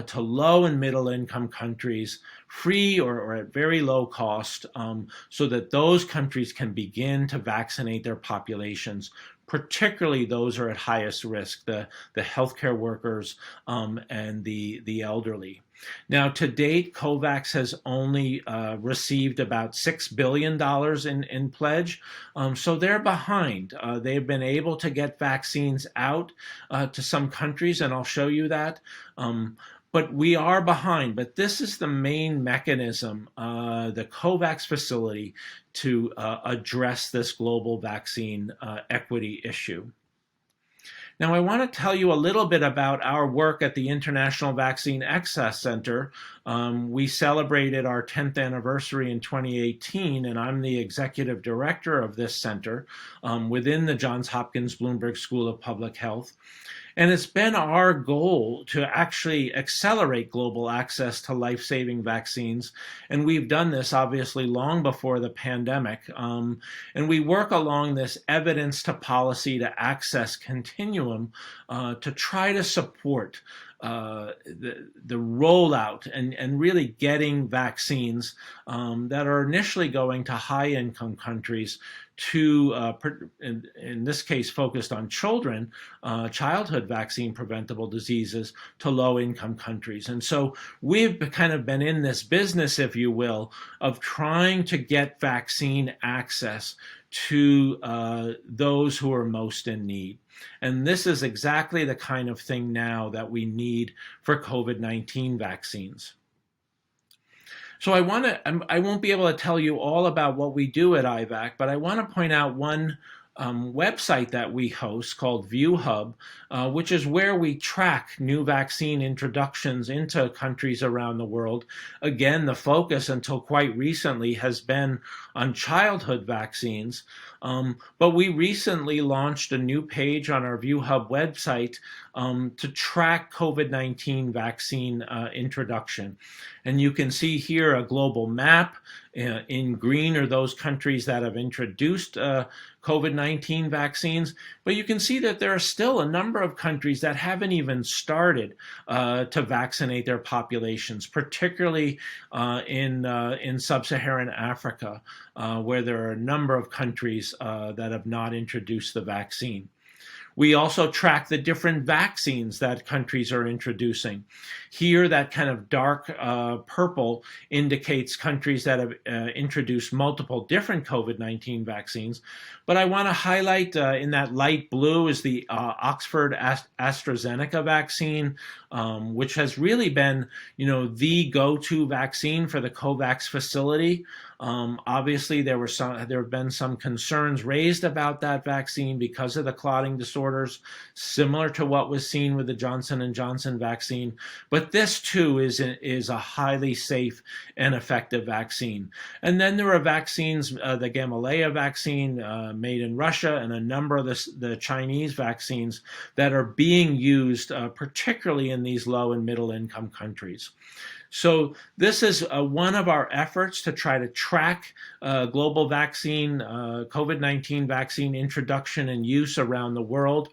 to low and middle income countries, free or at very low cost, so that those countries can begin to vaccinate their populations, particularly those who are at highest risk, the healthcare workers and the elderly. Now, to date, COVAX has only received about $6 billion in pledge, so they're behind. They've been able to get vaccines out to some countries, and I'll show you that. But we are behind. But this is the main mechanism, the COVAX facility, to address this global vaccine equity issue. Now, I want to tell you a little bit about our work at the International Vaccine Access Center. We celebrated our 10th anniversary in 2018, and I'm the executive director of this center within the Johns Hopkins Bloomberg School of Public Health. And it's been our goal to actually accelerate global access to life-saving vaccines. And we've done this obviously long before the pandemic. And we work along this evidence to policy to access continuum to try to support the rollout and really getting vaccines that are initially going to high-income countries to, in this case, focused on children, childhood vaccine preventable diseases, to low-income countries. And so we've kind of been in this business, if you will, of trying to get vaccine access to those who are most in need. And this is exactly the kind of thing now that we need for COVID-19 vaccines. So I won't be able to tell you all about what we do at IVAC, but I want to point out one website that we host called ViewHub, which is where we track new vaccine introductions into countries around the world. Again, the focus until quite recently has been on childhood vaccines, but we recently launched a new page on our ViewHub website to track COVID-19 vaccine introduction. And you can see here a global map. In green are those countries that have introduced COVID-19 vaccines, but you can see that there are still a number of countries that haven't even started to vaccinate their populations, particularly in sub-Saharan Africa, where there are a number of countries that have not introduced the vaccine. We also track the different vaccines that countries are introducing. Here, that kind of dark purple indicates countries that have introduced multiple different COVID-19 vaccines. But I want to highlight in that light blue is the Oxford AstraZeneca vaccine, which has really been, the go-to vaccine for the COVAX facility. Obviously, there have been some concerns raised about that vaccine because of the clotting disorders, similar to what was seen with the Johnson & Johnson vaccine. But this, too, is a highly safe and effective vaccine. And then there are vaccines, the Gamaleya vaccine made in Russia, and a number of the Chinese vaccines that are being used, particularly in these low and middle income countries. So this is one of our efforts to try to track global vaccine, COVID-19 vaccine introduction and use around the world.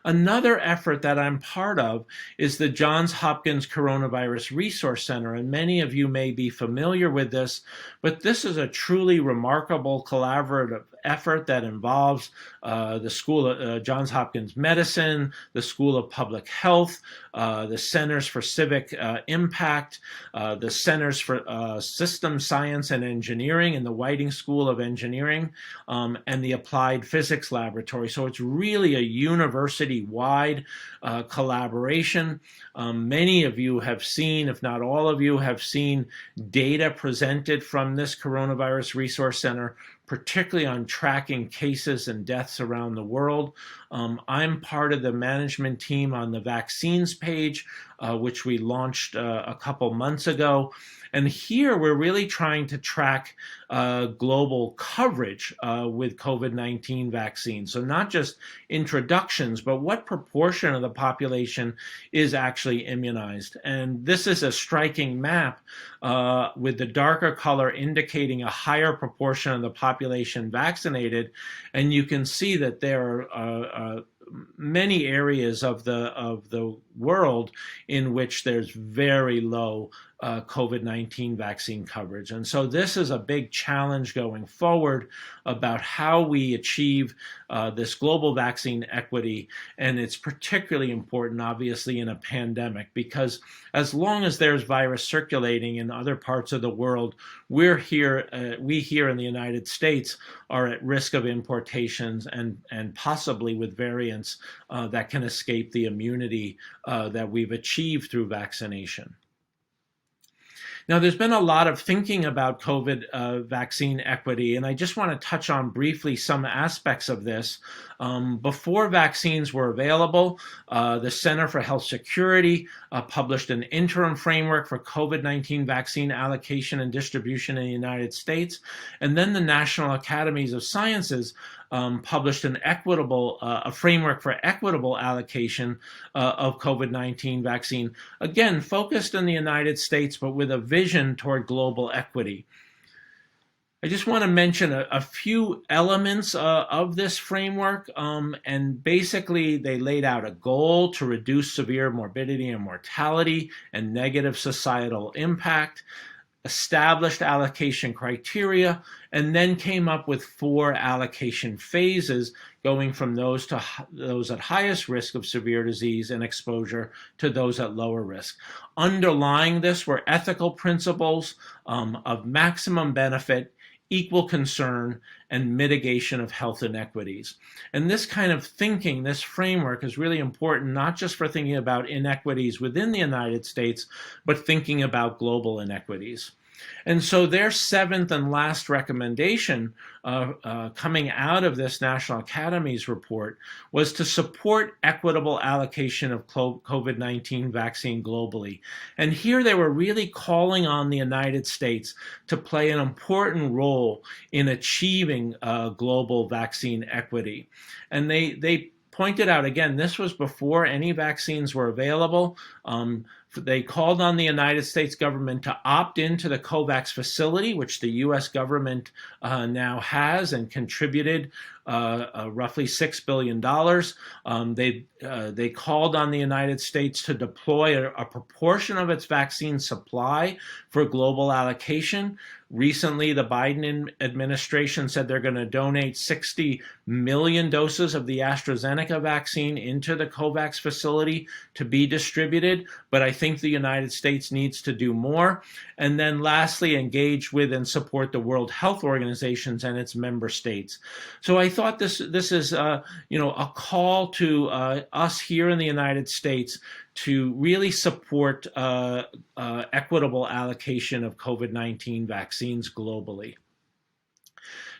Another effort that I'm part of is the Johns Hopkins Coronavirus Resource Center, and many of you may be familiar with this, but this is a truly remarkable collaborative effort that involves the School of Johns Hopkins Medicine, the School of Public Health, the Centers for Civic Impact, the Centers for System Science and Engineering, and the Whiting School of Engineering, and the Applied Physics Laboratory. So it's really a university-wide collaboration. Many of you have seen, if not all of you, have seen data presented from this Coronavirus Resource Center, particularly on tracking cases and deaths around the world. I'm part of the management team on the vaccines page, which we launched a couple months ago. And here we're really trying to track global coverage with COVID-19 vaccines. So not just introductions, but what proportion of the population is actually immunized. And this is a striking map with the darker color indicating a higher proportion of the population vaccinated. And you can see that there are many areas of the world in which there's very low COVID-19 vaccine coverage. And so this is a big challenge going forward about how we achieve this global vaccine equity. And it's particularly important, obviously, in a pandemic, because as long as there's virus circulating in other parts of the world, we here in the United States are at risk of importations and possibly with variants that can escape the immunity that we've achieved through vaccination. Now, there's been a lot of thinking about COVID vaccine equity, and I just want to touch on briefly some aspects of this. Before vaccines were available, the Center for Health Security published an interim framework for COVID-19 vaccine allocation and distribution in the United States, and then the National Academies of Sciences published a framework for equitable allocation of COVID-19 vaccine, again, focused in the United States, but with a vision toward global equity. I just want to mention a few elements of this framework, and basically they laid out a goal to reduce severe morbidity and mortality and negative societal impact, established allocation criteria, and then came up with 4 allocation phases, going from those at highest risk of severe disease and exposure to those at lower risk. Underlying this were ethical principles of maximum benefit, equal concern, and mitigation of health inequities. And this kind of thinking, this framework, is really important, not just for thinking about inequities within the United States, but thinking about global inequities. And so their 7th and last recommendation coming out of this National Academies report was to support equitable allocation of COVID-19 vaccine globally. And here they were really calling on the United States to play an important role in achieving global vaccine equity. And they pointed out, again, this was before any vaccines were available. They called on the United States government to opt into the COVAX facility, which the U.S. government now has and contributed roughly $6 billion. They called on the United States to deploy a proportion of its vaccine supply for global allocation. Recently, the Biden administration said they're going to donate 60 million doses of the AstraZeneca vaccine into the COVAX facility to be distributed, but I think the United States needs to do more. And then lastly, engage with and support the World Health Organization and its member states. So I thought this is a call to us here in the United States to really support equitable allocation of COVID-19 vaccines globally.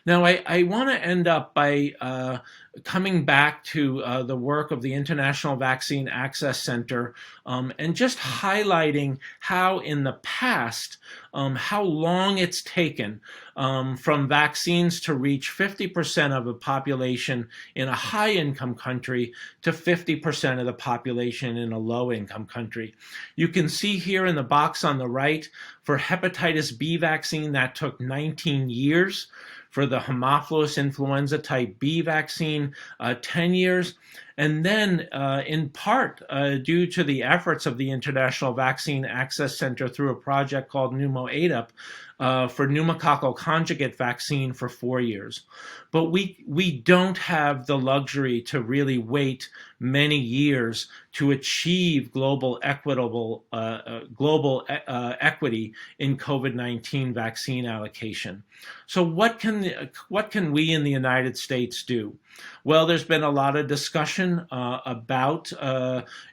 Now, I want to end up by coming back to the work of the International Vaccine Access Center and just highlighting how in the past, how long it's taken from vaccines to reach 50% of the population in a high-income country to 50% of the population in a low-income country. You can see here in the box on the right, for hepatitis B vaccine, that took 19 years. For the Haemophilus influenza type B vaccine, 10 years. And then, in part, due to the efforts of the International Vaccine Access Center through a project called PNEUMO-ADAP, for pneumococcal conjugate vaccine for 4 years. But we don't have the luxury to really wait many years to achieve global equity in COVID-19 vaccine allocation. So what can we in the United States do? Well, there's been a lot of discussion about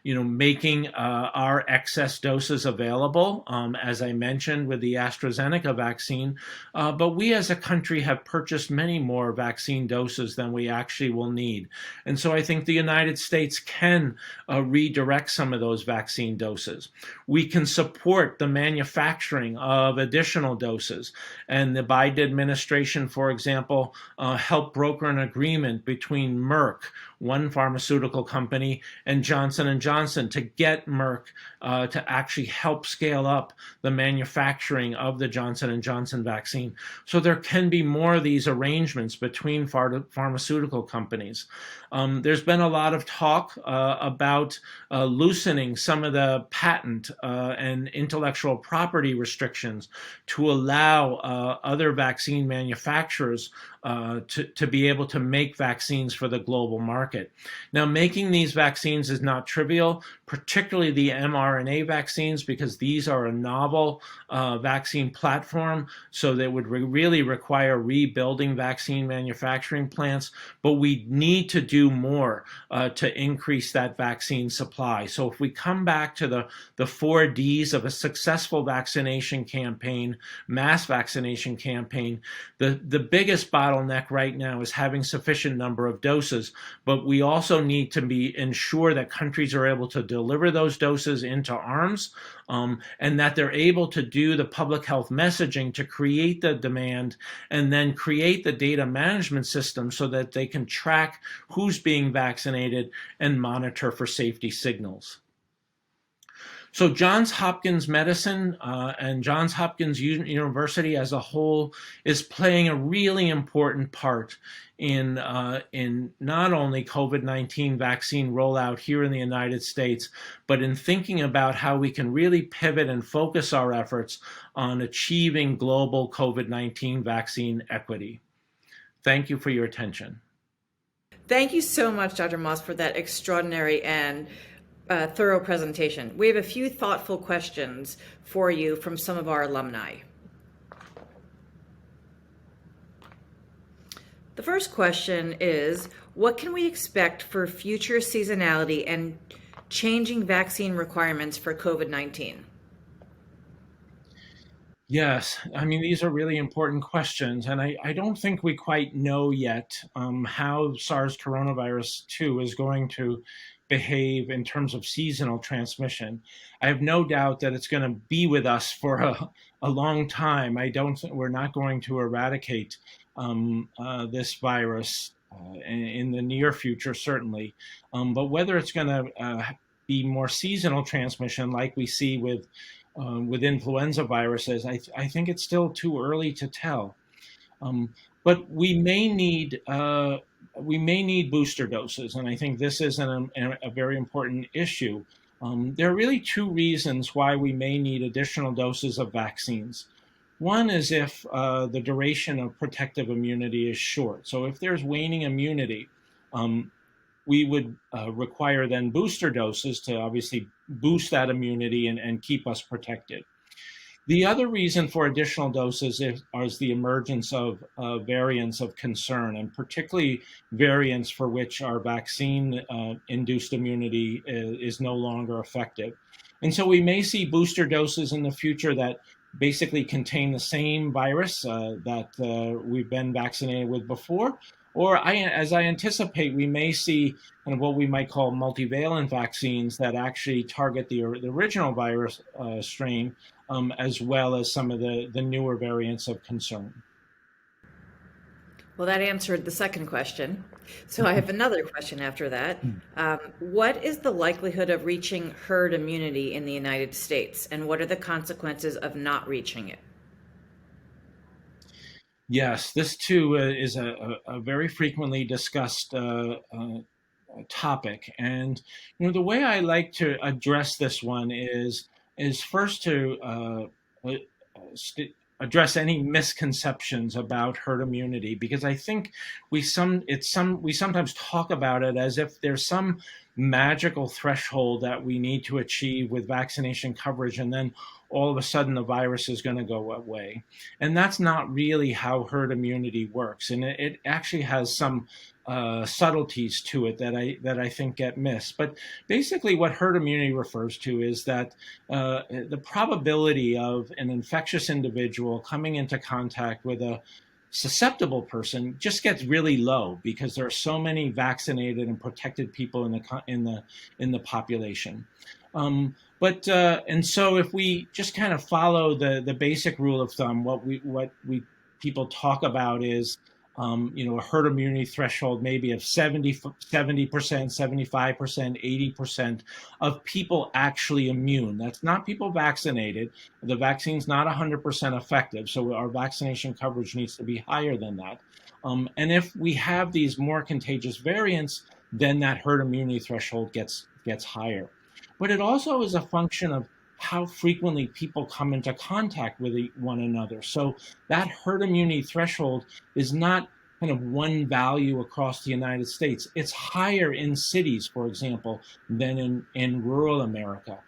making our excess doses available, as I mentioned with the AstraZeneca vaccine, but we as a country have purchased many more vaccine doses than we actually will need. And so I think the United States can redirect some of those vaccine doses. We can support the manufacturing of additional doses. And the Biden administration, for example, helped broker an agreement between Merck, one pharmaceutical company, and Johnson & Johnson to get Merck to actually help scale up the manufacturing of the Johnson & Johnson vaccine. So there can be more of these arrangements between pharmaceutical companies. There's been a lot of talk about loosening some of the patent and intellectual property restrictions to allow other vaccine manufacturers to be able to make vaccines for the global market. Now, making these vaccines is not trivial, particularly the mRNA vaccines, because these are a novel vaccine platform, so they would really require rebuilding vaccine manufacturing plants, but we need to do more to increase that vaccine supply. So if we come back to the 4 Ds of a successful vaccination campaign, mass vaccination campaign, the biggest bottleneck right now is having sufficient number of doses, but we also need to ensure that countries are able to deliver those doses into arms, and that they're able to do the public health messaging to create the demand and then create the data management system so that they can track who's being vaccinated and monitor for safety signals. So Johns Hopkins Medicine and Johns Hopkins University as a whole is playing a really important part in not only COVID-19 vaccine rollout here in the United States, but in thinking about how we can really pivot and focus our efforts on achieving global COVID-19 vaccine equity. Thank you for your attention. Thank you so much, Dr. Moss, for that extraordinary and thorough presentation. We have a few thoughtful questions for you from some of our alumni. The first question is, what can we expect for future seasonality and changing vaccine requirements for COVID-19? Yes, I mean, these are really important questions, and I don't think we quite know yet how SARS coronavirus 2 is going to behave in terms of seasonal transmission. I have no doubt that it's going to be with us for a long time. We're not going to eradicate this virus in the near future, certainly. But whether it's going to be more seasonal transmission like we see with influenza viruses, I think it's still too early to tell. But we may need booster doses, and I think this is a very important issue. There are really 2 reasons why we may need additional doses of vaccines. One is if the duration of protective immunity is short. So if there's waning immunity, we would require then booster doses to obviously boost that immunity and keep us protected. The other reason for additional doses is the emergence of variants of concern, and particularly variants for which our vaccine-induced immunity is no longer effective. And so we may see booster doses in the future that basically contain the same virus that we've been vaccinated with before. Or as I anticipate, we may see kind of what we might call multivalent vaccines that actually target the original virus strain, as well as some of the newer variants of concern. Well, that answered the second question. So I have another question after that. What is the likelihood of reaching herd immunity in the United States, and what are the consequences of not reaching it? Yes, this too is a very frequently discussed topic. And the way I like to address this one is first to address any misconceptions about herd immunity, because I think we sometimes talk about it as if there's some magical threshold that we need to achieve with vaccination coverage, and then all of a sudden the virus is going to go away. And that's not really how herd immunity works. And it actually has some subtleties to it that I think get missed. But basically what herd immunity refers to is that the probability of an infectious individual coming into contact with a susceptible person just gets really low because there are so many vaccinated and protected people in the population. And so if we just kind of follow the basic rule of thumb, what people talk about is a herd immunity threshold maybe of 70%, 75%, 80% of people actually immune. That's not people vaccinated. The vaccine's not 100% effective, so our vaccination coverage needs to be higher than that. And if we have these more contagious variants, then that herd immunity threshold gets higher. But it also is a function of how frequently people come into contact with one another. So that herd immunity threshold is not kind of one value across the United States. It's higher in cities, for example, than in rural America.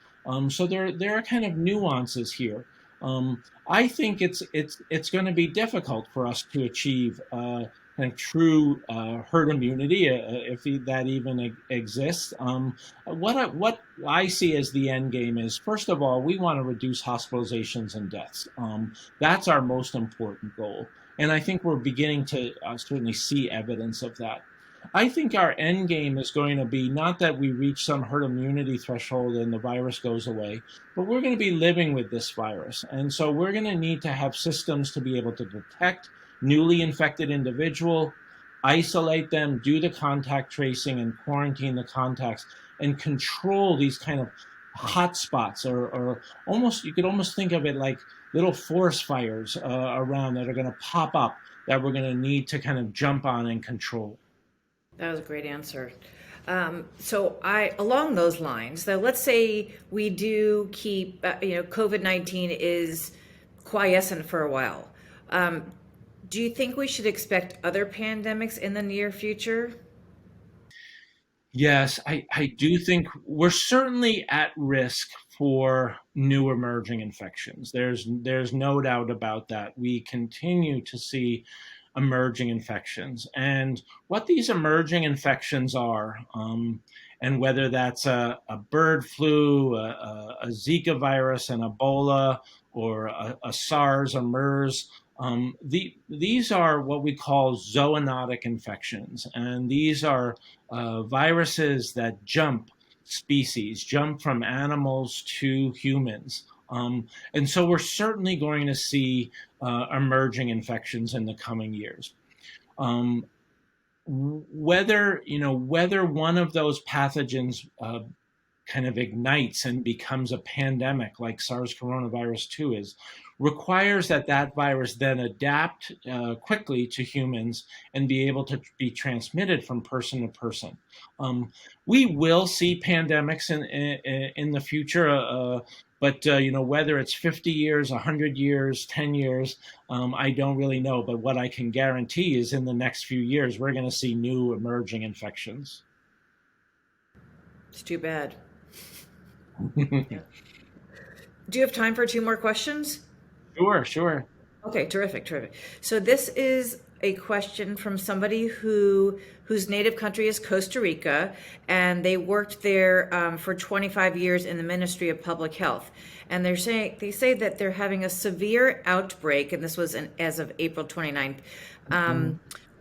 So there are kind of nuances here. I think it's going to be difficult for us to achieve kind of true herd immunity, if that even exists. What I see as the end game is, first of all, we want to reduce hospitalizations and deaths. That's our most important goal. And I think we're beginning to certainly see evidence of that. I think our end game is going to be not that we reach some herd immunity threshold and the virus goes away, but we're going to be living with this virus. And so we're going to need to have systems to be able to detect newly infected individual, isolate them, do the contact tracing and quarantine the contacts, and control these kind of hot spots, or almost, you could almost think of it like little forest fires around that are going to pop up that we're going to need to kind of jump on and control. That was a great answer. So along those lines, though, let's say we do keep, COVID-19 is quiescent for a while. Do you think we should expect other pandemics in the near future? Yes, I do think we're certainly at risk for new emerging infections. There's no doubt about that. We continue to see emerging infections. And what these emerging infections are, and whether that's a bird flu, a Zika virus, an Ebola, or a SARS, a MERS, these are what we call zoonotic infections. And these are viruses that jump from animals to humans. And so we're certainly going to see emerging infections in the coming years. Whether one of those pathogens kind of ignites and becomes a pandemic like SARS coronavirus 2 is, requires that virus then adapt quickly to humans and be able to be transmitted from person to person. We will see pandemics in the future, but whether it's 50 years, 100 years, 10 years, I don't really know. But what I can guarantee is in the next few years, we're going to see new emerging infections. It's too bad. Yeah. Do you have time for 2 more questions? Sure. Okay, terrific. So this is a question from somebody whose native country is Costa Rica, and they worked there for 25 years in the Ministry of Public Health. And they say that they're having a severe outbreak, and this was as of April 29th,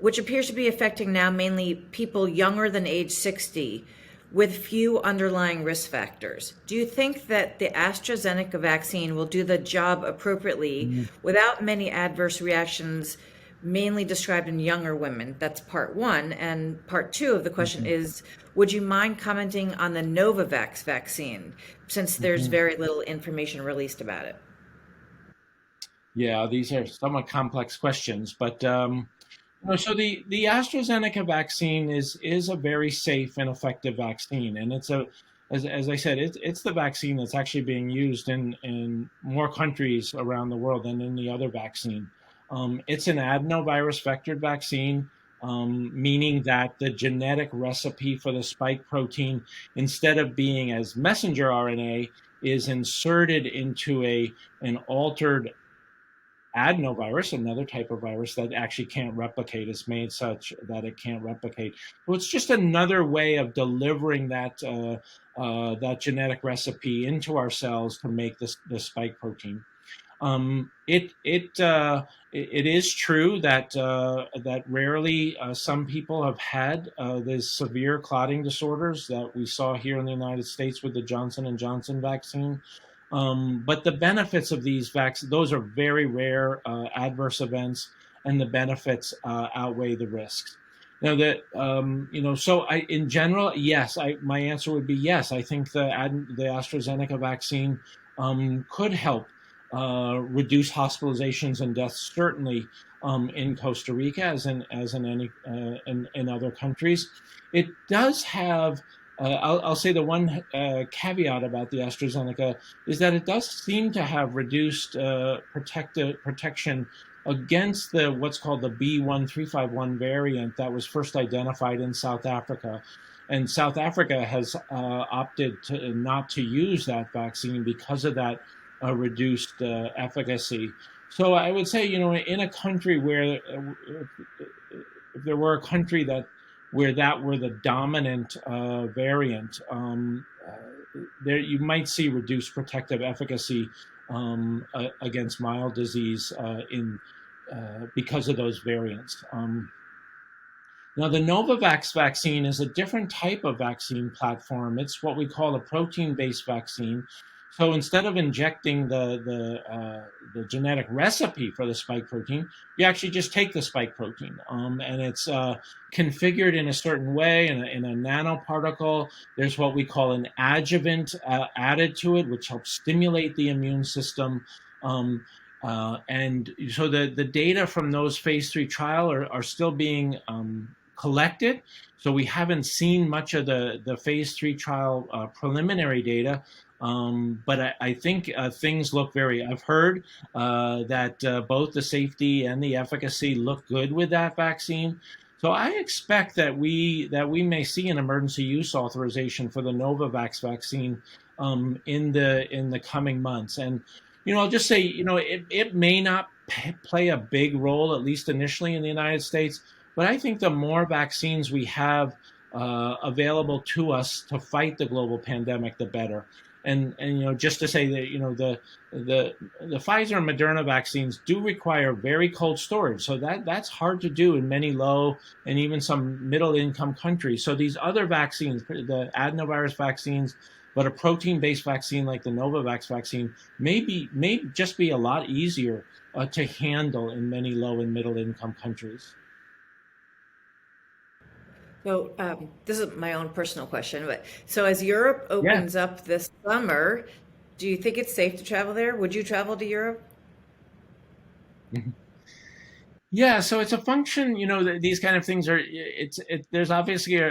which appears to be affecting now mainly people younger than age 60, with few underlying risk factors. Do you think that the AstraZeneca vaccine will do the job appropriately without many adverse reactions, mainly described in younger women? That's part 1. And part 2 of the question is, would you mind commenting on the Novavax vaccine, since there's very little information released about it? Yeah, these are somewhat complex questions, but No, so the AstraZeneca vaccine is a very safe and effective vaccine, and as I said, it's the vaccine that's actually being used in more countries around the world than any other vaccine. It's an adenovirus vectored vaccine, meaning that the genetic recipe for the spike protein, instead of being as messenger RNA, is inserted into an altered adenovirus, another type of virus that actually can't replicate, is made such that it can't replicate. So it's just another way of delivering that that genetic recipe into our cells to make the spike protein. It is true that that rarely some people have had the severe clotting disorders that we saw here in the United States with the Johnson & Johnson vaccine. But the benefits of these vaccines, those are very rare adverse events, and the benefits outweigh the risks. Now that so in general, yes, my answer would be yes. I think the AstraZeneca vaccine could help reduce hospitalizations and deaths, certainly in Costa Rica, as in in other countries. It does have. I'll say the one caveat about the AstraZeneca is that it does seem to have reduced protection against what's called the B.1.351 variant that was first identified in South Africa. And South Africa has opted not to use that vaccine because of that reduced efficacy. So I would say, in a country where, if there were a country where that were the dominant variant, there you might see reduced protective efficacy against mild disease because of those variants. Now, the Novavax vaccine is a different type of vaccine platform. It's what we call a protein-based vaccine. So instead of injecting the genetic recipe for the spike protein, you actually just take the spike protein, and it's configured in a certain way in a nanoparticle. There's what we call an adjuvant added to it, which helps stimulate the immune system. And so the data from those phase 3 trial are still being collected. So we haven't seen much of the phase 3 trial preliminary data. But I think things look I've heard that both the safety and the efficacy look good with that vaccine. So I expect that we may see an emergency use authorization for the Novavax vaccine in the coming months. And I'll just say it may not play a big role, at least initially, in the United States. But I think the more vaccines we have available to us to fight the global pandemic, the better. And just to say that the Pfizer and Moderna vaccines do require very cold storage, so that's hard to do in many low and even some middle income countries. So these other vaccines, the adenovirus vaccines, but a protein-based vaccine like the Novavax vaccine may just be a lot easier to handle in many low and middle income countries. So this is my own personal question, but so as Europe opens up this summer, do you think it's safe to travel there? Would you travel to Europe? Yeah, so it's a function, these kind of things are, there's obviously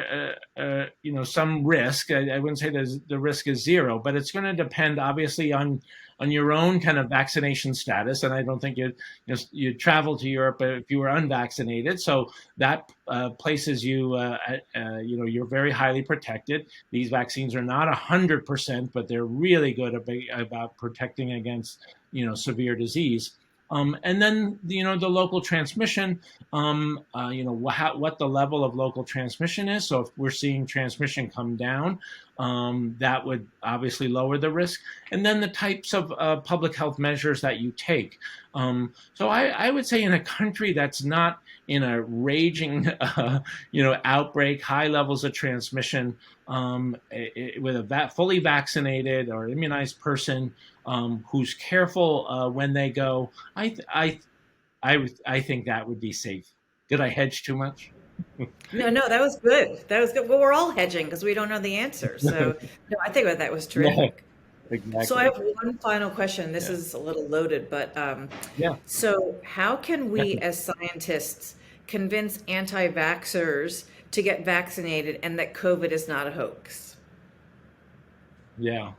some risk. I wouldn't say the risk is zero, but it's going to depend obviously on your own kind of vaccination status. And I don't think you'd travel to Europe if you were unvaccinated. So that places you, you're very highly protected. These vaccines are not 100%, but they're really good about protecting against, severe disease. And then, the local transmission, what the level of local transmission is. So if we're seeing transmission come down, that would obviously lower the risk. And then the types of public health measures that you take. So I would say in a country that's not in a raging, outbreak, high levels of transmission, with a fully vaccinated or immunized person who's careful when they go, I think that would be safe. Did I hedge too much? No, that was good. That was good. Well, we're all hedging because we don't know the answer. So no, I think that was terrific. Yeah, exactly. So I have one final question. This is a little loaded, but so how can we as scientists convince anti-vaxxers to get vaccinated and that COVID is not a hoax? Yeah.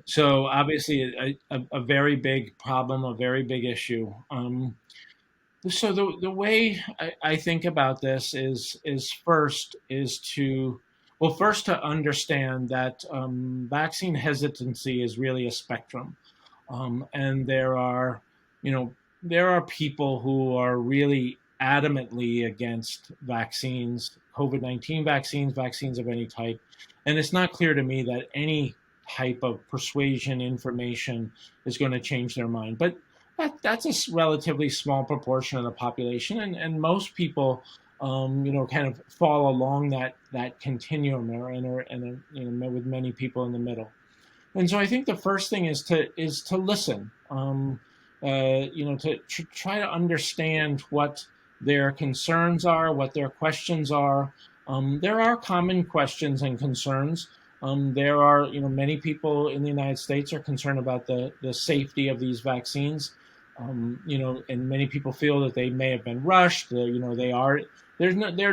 So obviously a very big problem, a very big issue. So the way I think about this is first to understand that vaccine hesitancy is really a spectrum, and there are people who are really adamantly against vaccines, COVID-19 vaccines, vaccines of any type, and it's not clear to me that any type of persuasion information is going to change their mind. But that's a relatively small proportion of the population, and most people, kind of fall along that continuum there, and are with many people in the middle. And so I think the first thing is to listen, to try to understand what their concerns are, what their questions are. There are common questions and concerns. There are, many people in the United States are concerned about the safety of these vaccines. And many people feel that they may have been rushed. They're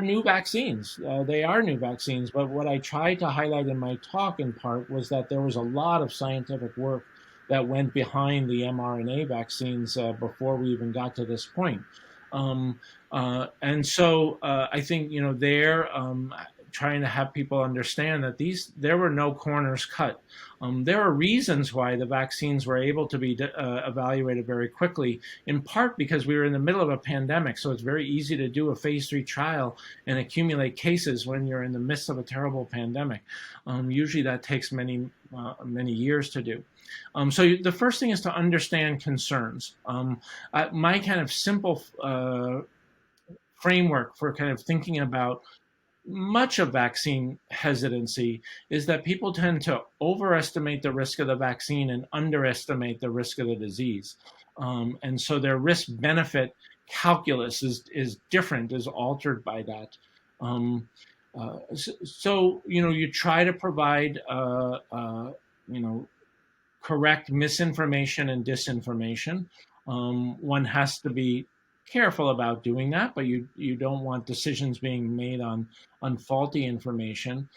new vaccines. They are new vaccines. But what I tried to highlight in my talk, in part, was that there was a lot of scientific work that went behind the mRNA vaccines before we even got to this point. And so I think they're trying to have people understand that there were no corners cut. There are reasons why the vaccines were able to be evaluated very quickly, in part because we were in the middle of a pandemic, so it's very easy to do a phase 3 trial and accumulate cases when you're in the midst of a terrible pandemic. Usually that takes many years to do. So the first thing is to understand concerns. My kind of simple framework for kind of thinking about much of vaccine hesitancy is that people tend to overestimate the risk of the vaccine and underestimate the risk of the disease. And so their risk-benefit calculus is different, is altered by that. So you try to provide, correct misinformation and disinformation. One has to be careful about doing that, but you don't want decisions being made on faulty information.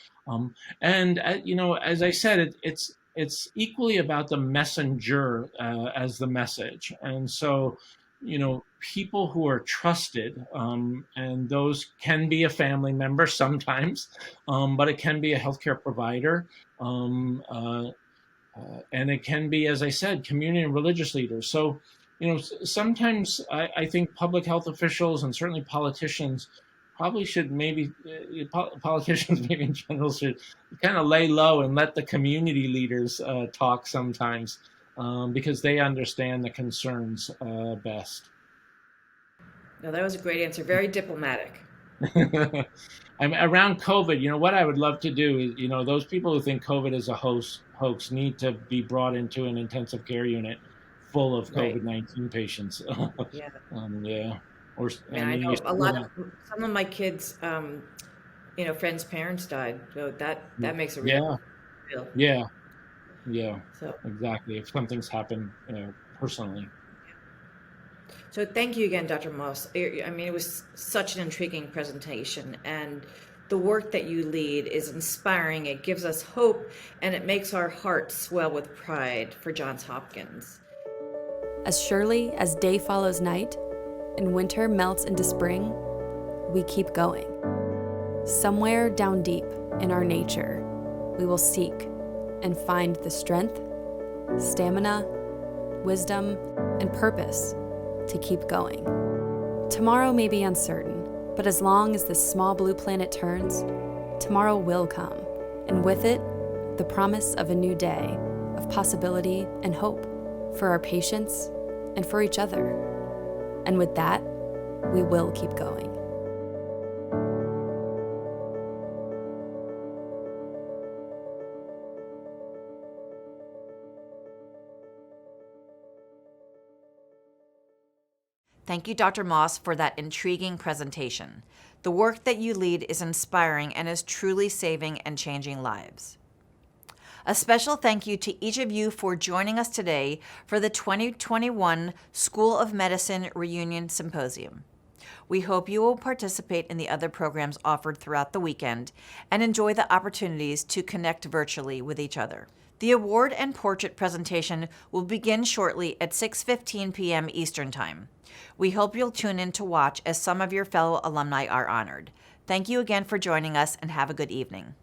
And as I said, it's equally about the messenger as the message. And so, people who are trusted, and those can be a family member sometimes, but it can be a healthcare provider. And it can be, as I said, community and religious leaders. So, sometimes I think public health officials and certainly politicians probably should politicians maybe in general should kind of lay low and let the community leaders talk sometimes, because they understand the concerns best. No, that was a great answer. Very diplomatic. Around COVID, what I would love to do is, those people who think COVID is a hoax need to be brought into an intensive care unit full of COVID-19 patients. Yeah. Yeah. Or I know some of my kids, friends' parents died. So that makes a real deal. Yeah. So exactly. If something's happened, personally. So thank you again, Dr. Moss. It was such an intriguing presentation, and the work that you lead is inspiring. It gives us hope, and it makes our hearts swell with pride for Johns Hopkins. As surely as day follows night and winter melts into spring, we keep going. Somewhere down deep in our nature, we will seek and find the strength, stamina, wisdom, and purpose to keep going. Tomorrow may be uncertain, but as long as this small blue planet turns, tomorrow will come, and with it, the promise of a new day of possibility and hope for our patients and for each other. And with that, we will keep going. Thank you, Dr. Moss, for that intriguing presentation. The work that you lead is inspiring and is truly saving and changing lives. A special thank you to each of you for joining us today for the 2021 School of Medicine Reunion Symposium. We hope you will participate in the other programs offered throughout the weekend and enjoy the opportunities to connect virtually with each other. The award and portrait presentation will begin shortly at 6:15 p.m. Eastern Time. We hope you'll tune in to watch as some of your fellow alumni are honored. Thank you again for joining us and have a good evening.